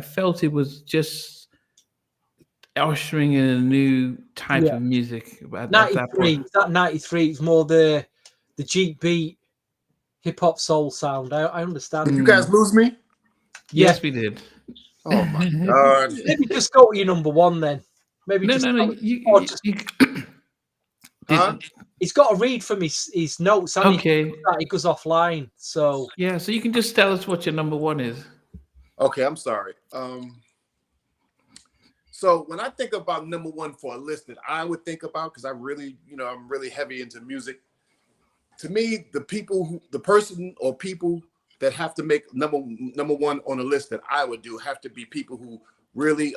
felt it was just ushering in a new type Yeah. of music at that 93, point. that 93 is more the Jeep beat hip hop soul sound. I understand. Did you guys lose me? Yeah. Yes, we did. Oh my God. Maybe just go to your number one then. Maybe No, just no, no. or just Huh? he's got to read from his notes and Okay. he goes offline. So Yeah, so you can just tell us what your number one is. Okay, I'm sorry. So when I think about number one for a list that I would think about, because I really, I'm really heavy into music. To me, the person or people that have to make number one on a list that I would do have to be people who really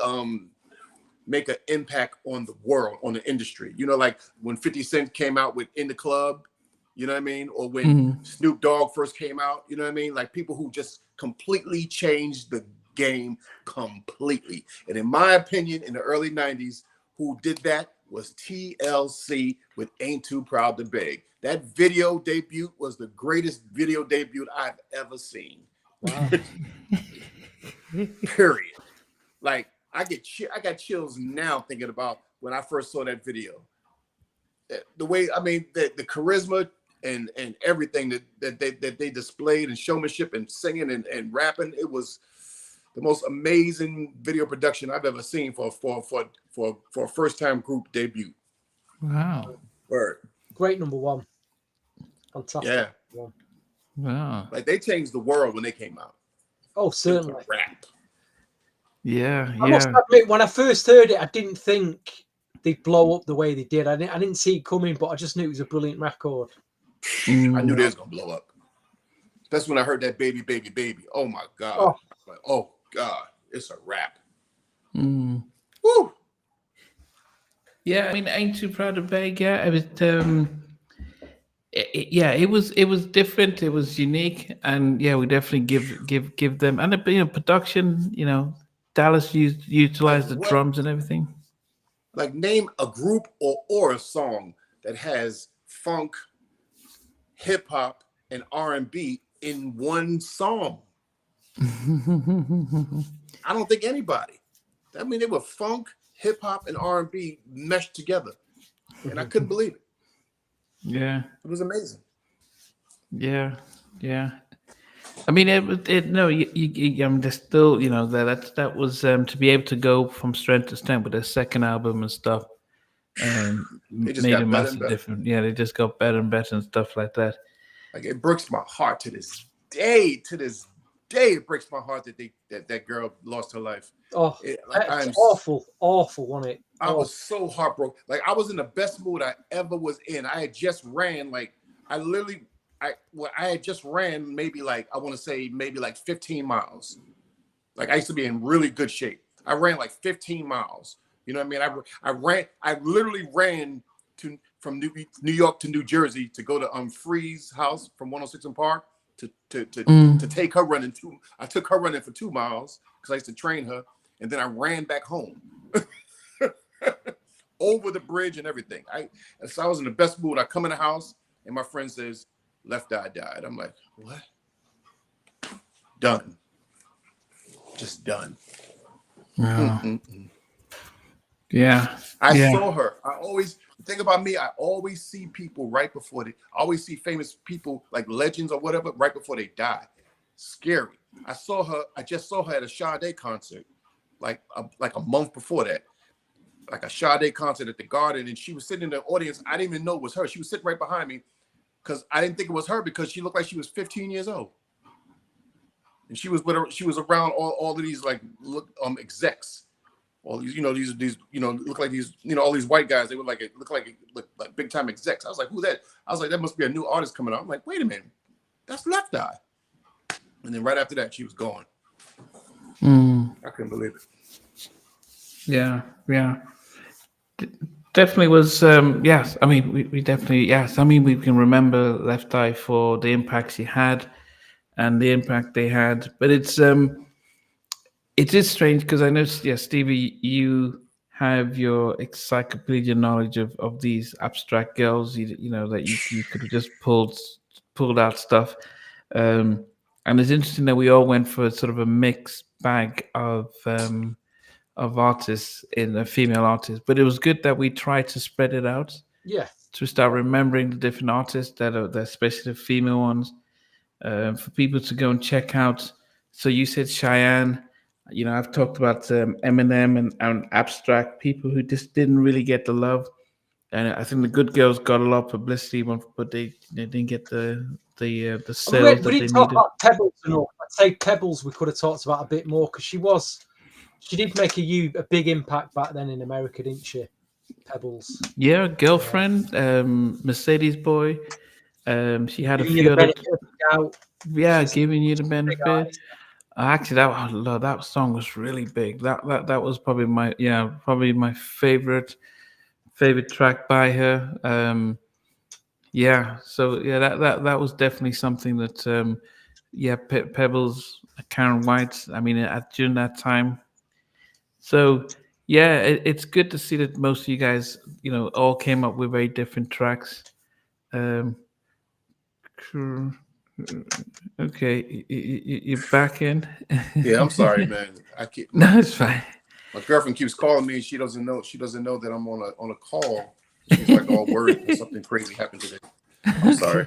make an impact on the world, on the industry. Like when 50 Cent came out with In the Club, you know what I mean? Or when Snoop Dogg first came out, you know what I mean? Like people who just completely changed the game completely. And in my opinion, in the early 90s, who did that was TLC with Ain't Too Proud to Beg. That video debut was the greatest video debut I've ever seen. wow. Period. Like I got chills now thinking about when I first saw that video. The way, I mean, the charisma and everything that they displayed, and showmanship and singing and rapping, it was the most amazing video production I've ever seen for a first time group debut. Wow. Word. Great number one. Fantastic. Yeah. One. Wow. Like they changed the world when they came out. Oh, certainly. Rap. Yeah, I must yeah. admit, when I first heard it, I didn't think they'd blow up the way they did. I didn't see it coming, but I just knew it was a brilliant record. I knew they was gonna blow up. That's when I heard that baby, baby, baby. Oh my God. Oh God, it's a rap. Mm. Woo. Yeah, I mean, Ain't Too Proud to Beg. Yeah, it was. It was different. It was unique, and yeah, we definitely give them, and production. Dallas utilized the what? drums and everything. Like name a group or a song that has funk, hip hop, and R&B in one song. I don't think anybody. I mean, they were funk, hip hop, and R&B meshed together, and I couldn't believe it. Yeah, it was amazing. Yeah. I mean, there's still, that was to be able to go from strength to strength with their second album and stuff. They just made got a better and massive better. difference. Yeah, they just got better and better and stuff like that. Like it breaks my heart to this day. It breaks my heart that that girl lost her life. Oh, it's awful, wasn't it? I was so heartbroken. Like I was in the best mood I ever was in. I had just ran I had just ran maybe like 15 miles. Like I used to be in really good shape. I ran like 15 miles. You know what I mean? I literally ran from New York to New Jersey to go to Free's house from 106 and Park to take her running I took her running for 2 miles because I used to train her, and then I ran back home. Over the bridge and everything. So I was in the best mood. I come in the house and my friend says, "Left eye died." I'm like, "What?" Done. Just done. Wow. Yeah. I saw her. The thing about me, I always see people right before I always see famous people like legends or whatever right before they die. Scary. I just saw her at a Sade concert like a month before that. Like a Sade concert at the Garden, and she was sitting in the audience. I didn't even know it was her. She was sitting right behind me because I didn't think it was her because she looked like she was 15 years old. And she was around all of these execs. All these, look like these, all these white guys. They look like big time execs. I was like, who's that? I was like, that must be a new artist coming out. I'm like, wait a minute, that's Left Eye. And then right after that, she was gone. I couldn't believe it. Yeah. Definitely was. Yes, I mean, we definitely, yes. I mean, we can remember Left Eye for the impacts he had and the impact they had. But it is strange because I know, Stevie, you have your encyclopedia knowledge of these abstract girls, you know that you could have just pulled out stuff. Um, and it's interesting that we all went for sort of a mixed bag of artists in a female artist, but it was good that we tried to spread it out Yeah. to start remembering the different artists that especially the female ones, for people to go and check out. So you said Cheyenne. You know, I've talked about Eminem and Abstract, people who just didn't really get the love. And I think the Good Girls got a lot of publicity, but they didn't get the And we sales that they didn't talk needed. about Pebbles enough. I'd say Pebbles we could have talked about a bit more because she did make a big impact back then in America, didn't she? Pebbles. Yeah, Girlfriend, Mercedes Boy. She had a Giving you few the other. benefit of the doubt. Yeah, She's giving you the a big benefit. artist. Actually, that song was really big. That was probably my favorite track by her. Yeah, so yeah, that was definitely something that Pebbles, Karen White. I mean, during that time. So yeah, it's good to see that most of you guys, all came up with very different tracks. Um, sure. Okay, you're back in. Yeah, I'm sorry, man. I keep No, it's fine. my girlfriend keeps calling me. She doesn't know that I'm on a call. She's like all worried that something crazy happened today. I'm sorry.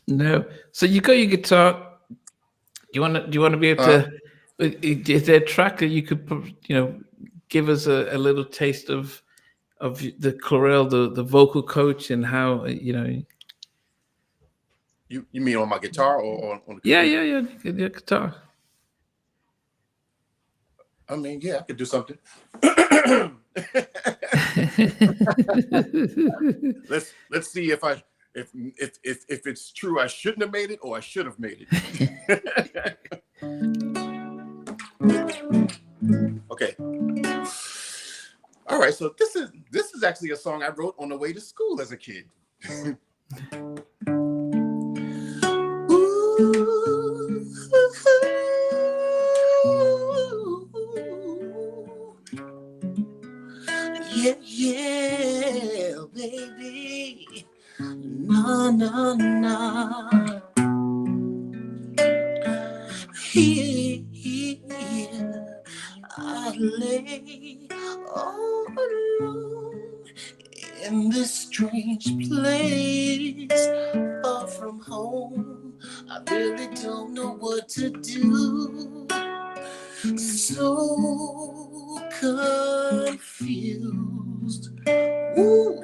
No, so you got your guitar. Do you want to be able to? Is there a track that you could, give us a little taste of the chorale, the vocal coach, and how You mean on my guitar or on the Yeah, computer? your guitar. I mean, yeah, I could do something. let's see if it's true I shouldn't have made it or I should have made it. Okay. All right, so this is actually a song I wrote on the way to school as a kid. Yeah, baby. No, no, no. Here I lay all alone in this strange place, far from home. I really don't know what to do. So confused. Ooh.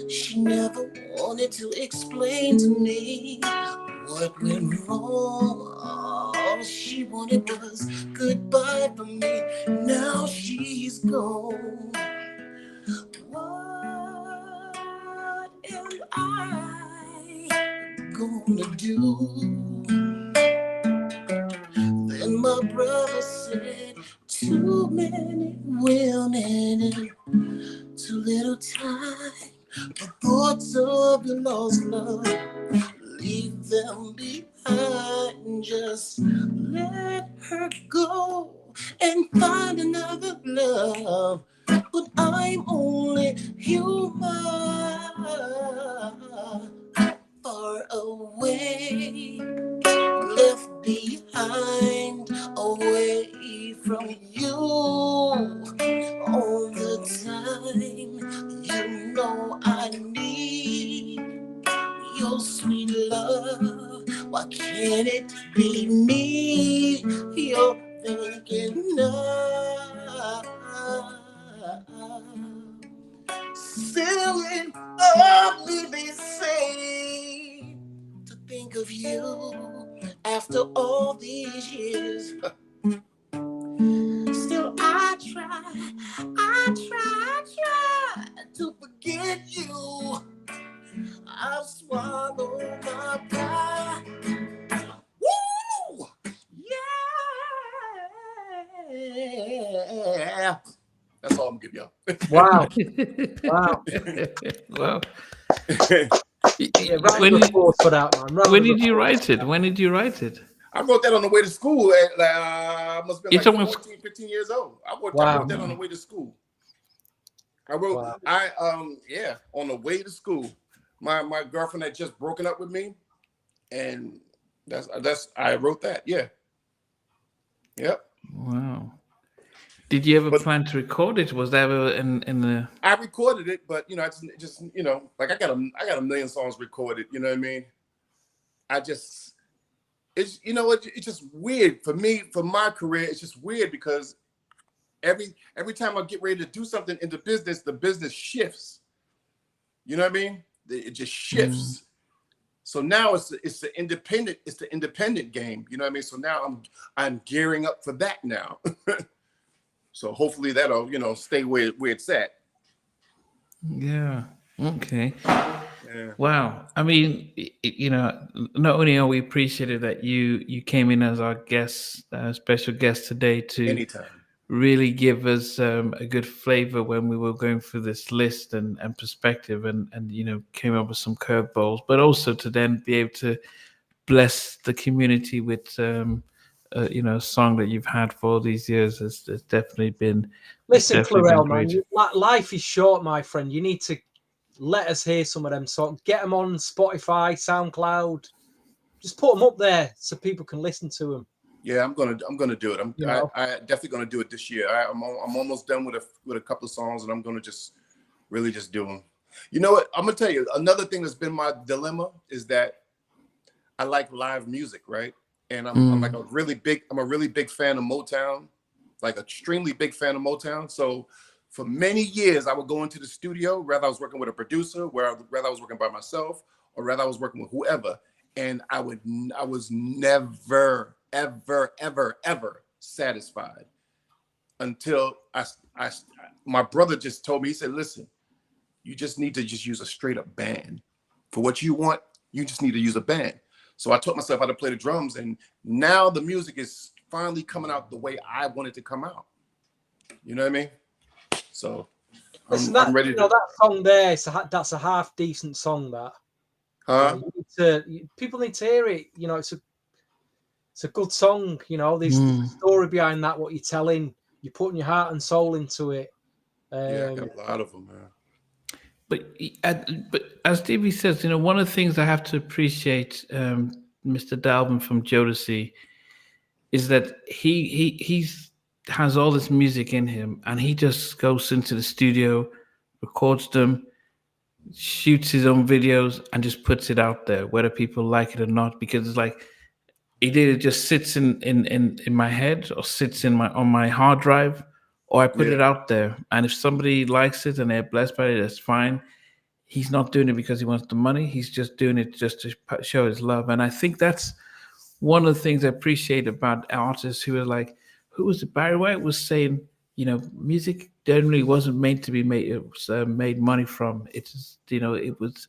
She never wanted to explain to me what went wrong. All she wanted was goodbye from me. Now she's gone. What am I gonna do? Then my brother said, too many women and too little time. The thoughts of your lost love, leave them behind. Just let her go and find another love. But I'm only human, far away, left behind, away from you all the time. You know I need your sweet love. Why can't it be me you're thinking of? Silly of me, they say, to think of you after all these years. Still I try to forget you. I'll swallow my pride. Woo! Yeah. That's all I'm gonna give y'all. Wow. Wow. Well, Yeah, round of applause for that, man. when did you write it? When did you write it? I wrote that on the way to school. I must have been It's like almost 14, 15 years old. I wrote Wow. that on the way to school. I wrote, Wow. on the way to school. My girlfriend had just broken up with me, and I wrote that. Yeah. Yep. wow. Did you ever But plan to record it? Was that ever in the? I recorded it, but I just like I got a million songs recorded. You know what I mean? It's it's just weird for me, for my career. It's just weird because every time I get ready to do something in the business shifts. You know what I mean? It just shifts. So now it's the independent game. You know what I mean? So now I'm gearing up for that now. So hopefully that'll stay where it's at. Yeah. Okay. Yeah. Wow. I mean, not only are we appreciative that you came in as our guest, special guest today to Anytime. really give us a good flavor when we were going through this list and perspective and came up with some curveballs, but also to then be able to bless the community with a song that you've had for all these years has definitely been. Listen, definitely been Clarell, great. man, life is short, my friend. You need to let us hear some of them songs. Get them on Spotify, SoundCloud. Just put them up there so people can listen to them. Yeah, I'm gonna do it. I definitely gonna do it this year. I'm almost done with a couple of songs, and I'm gonna just really just do them. You know what? I'm gonna tell you another thing that's been my dilemma is that I like live music, right? And I'm a really big fan of Motown, like extremely big fan of Motown. So for many years, I would go into the studio, whether I was working with a producer, whether I was working by myself, or whether I was working with whoever, and I was never, ever, ever, ever satisfied until my brother just told me, he said, listen, you just need to just use a straight up band. For what you want, you just need to use a band. So I taught myself how to play the drums, and now the music is finally coming out the way I want it to come out. You know what I mean? So I'm ready. That song there, that's a half decent song. That people need to hear it. It's a good song. There's a story behind that. What you're telling, you're putting your heart and soul into it. Yeah, I got a lot of them, man. But as Stevie says, one of the things I have to appreciate, Mr. Dalvin from Jodeci, is that he has all this music in him, and he just goes into the studio, records them, shoots his own videos, and just puts it out there, whether people like it or not. Because it's like it either just sits in my head or sits on my hard drive, or I put it out there. And if somebody likes it and they're blessed by it, that's fine. He's not doing it because he wants the money. He's just doing it just to show his love. And I think that's one of the things I appreciate about artists who are like, who was it? Barry White was saying, music generally wasn't meant to be made. It was made money from. It's it's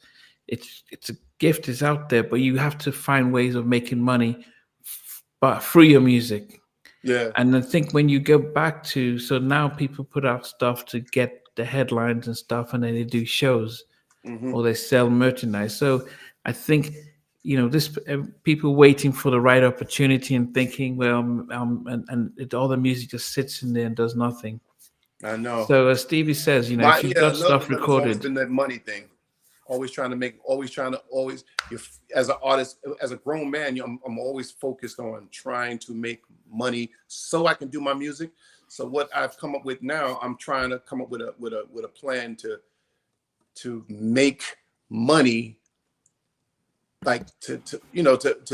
a gift. It's out there, but you have to find ways of making money, but through your music. Yeah. And I think when you go back to, so now people put out stuff to get the headlines and stuff, and then they do shows or they sell merchandise. So I think, this people waiting for the right opportunity and thinking, well, all the music just sits in there and does nothing. I know. So as Stevie says, if you've got stuff recorded, it's been that money thing. Always as an artist, as a grown man, I'm always focused on trying to make money so I can do my music. So what I've come up with now, I'm trying to come up with a plan to make money, like to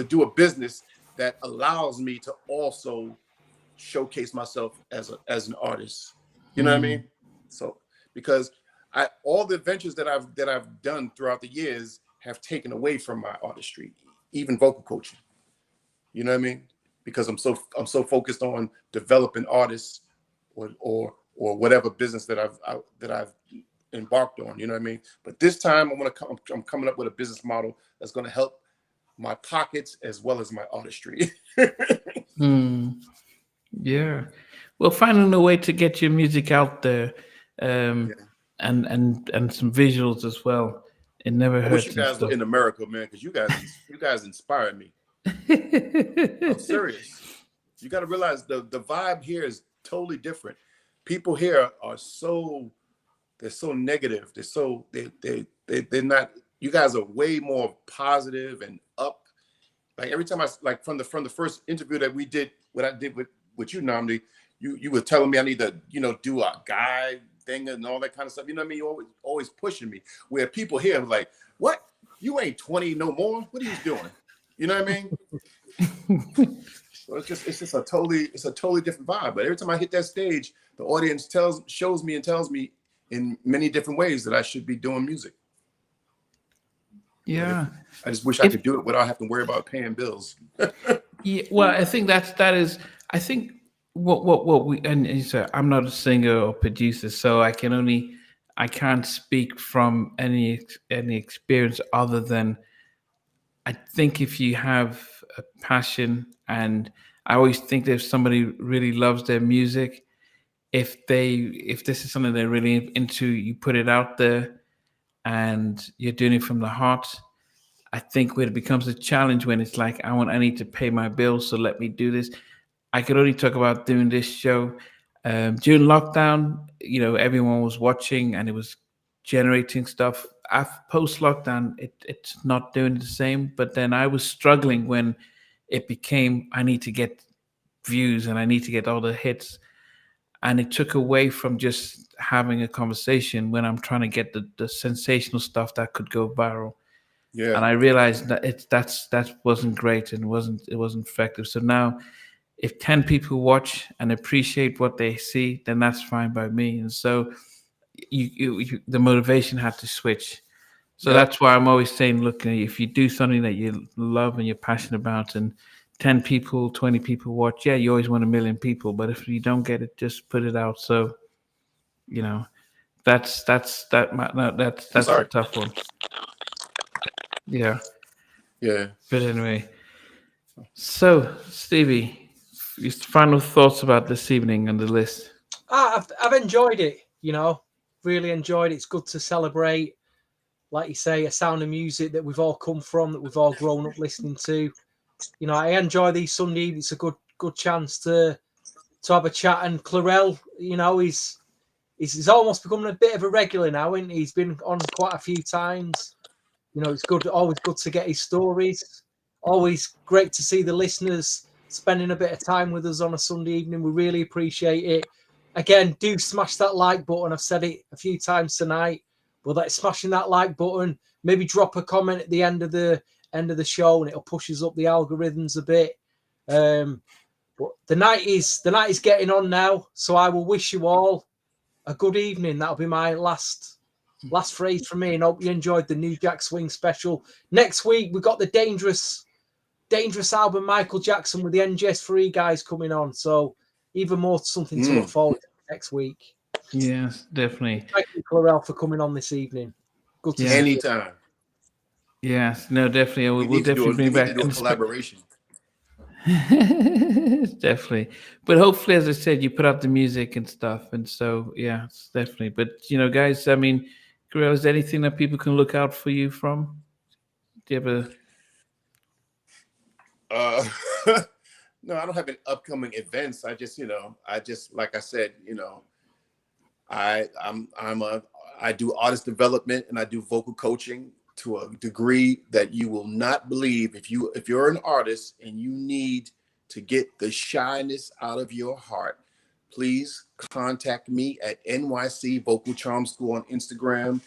do a business that allows me to also showcase myself as an artist. You know what I mean? So because all the adventures that I've done throughout the years have taken away from my artistry, even vocal coaching. You know what I mean? Because I'm so focused on developing artists or whatever business that I've embarked on. You know what I mean? But this time I'm coming up with a business model that's going to help my pockets as well as my artistry. Yeah. Well, finding a way to get your music out there, and some visuals as well. It never hurts. I wish you guys were in America, man, because you guys inspired me. I'm serious. You got to realize the vibe here is totally different. People here are they're so negative. They're not. You guys are way more positive and up. Like every time like from the first interview that we did, what I did with you, Namdi, you were telling me I need to do a guide thing and all that kind of stuff. You know what I mean? You always pushing me. Where people here are like, what? You ain't 20 no more. What are you doing? You know what I mean? So it's just a totally different vibe. But every time I hit that stage, the audience shows me and tells me in many different ways that I should be doing music. Yeah. I just wish I could do it without having to worry about paying bills. Yeah, well, I think that is. I think what we and so I'm not a singer or producer, so I can't speak from any experience other than I think if you have a passion, and I always think that if somebody really loves their music, if this is something they're really into, you put it out there and you're doing it from the heart. I think when it becomes a challenge, when it's like I need to pay my bills, so let me do this. I could only talk about doing this show during lockdown. Everyone was watching and it was generating stuff. After post lockdown, it's not doing the same. But then I was struggling when it became I need to get views and I need to get all the hits, and it took away from just having a conversation when I'm trying to get the sensational stuff that could go viral. Yeah. And I realized that that wasn't great and it wasn't effective. So now, if 10 people watch and appreciate what they see, then that's fine by me. And so, the motivation had to switch. So that's why I'm always saying, look, if you do something that you love and you're passionate about, and 10 people, 20 people watch, yeah, you always want 1 million people. But if you don't get it, just put it out. So, that's a tough one. Yeah. Yeah. But anyway, so Stevie, your final thoughts about this evening and the list? I've enjoyed it. Really enjoyed it. It's good to celebrate, like you say, a sound of music that we've all come from, that we've all grown up listening to. I enjoy these Sunday evenings. It's a good chance to have a chat. And Clarell, he's almost becoming a bit of a regular now, and he's been on quite a few times. It's always good to get his stories. Always great to see the listeners spending a bit of time with us on a Sunday evening. We really appreciate it. Again, do smash that like button. I've said it a few times tonight, but that's smashing that like button. Maybe drop a comment at the end of the show, and it'll push us up the algorithms a bit. But the night is getting on now, so I will wish you all a good evening. That'll be my last phrase from me, and hope you enjoyed the New Jack Swing special. Next week we've got the dangerous album Michael Jackson with the NJS3 guys coming on, so even more something to look forward to next week. Yes, definitely. Thank you, Clarell, for coming on this evening. Good to see you. Anytime. Yes, no, definitely. We'll definitely bring back a collaboration. Definitely. But hopefully, as I said, you put out the music and stuff, and so yeah, it's definitely. But guys, I mean, Clarell, is there anything that people can look out for you from? Do you have a No, I don't have any upcoming events. I just like I said, I do artist development and I do vocal coaching to a degree that you will not believe. If you're an artist and you need to get the shyness out of your heart, please contact me at NYC Vocal Charm School on Instagram.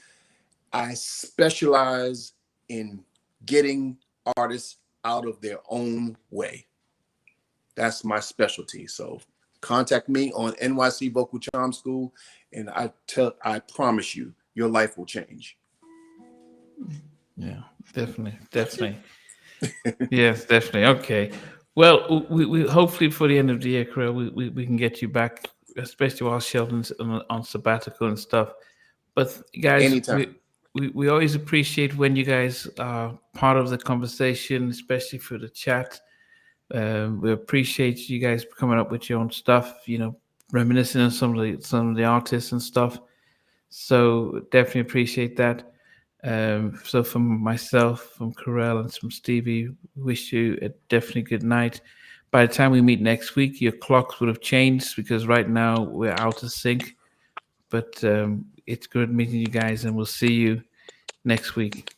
I specialize in getting artists out of their own way. That's my specialty. So contact me on NYC Vocal Charm School, and I promise you, your life will change. Yeah, definitely. Yes, definitely. Okay. Well, we hopefully for the end of the year, Clarell, we can get you back, especially while Sheldon's on sabbatical and stuff. But guys, anytime. We always appreciate when you guys are part of the conversation, especially for the chat. We appreciate you guys coming up with your own stuff, reminiscing on some of the artists and stuff. So definitely appreciate that. So from myself, from Carell, and from Stevie, wish you a definitely good night. By the time we meet next week, your clocks would have changed because right now we're out of sync. But it's good meeting you guys, and we'll see you next week.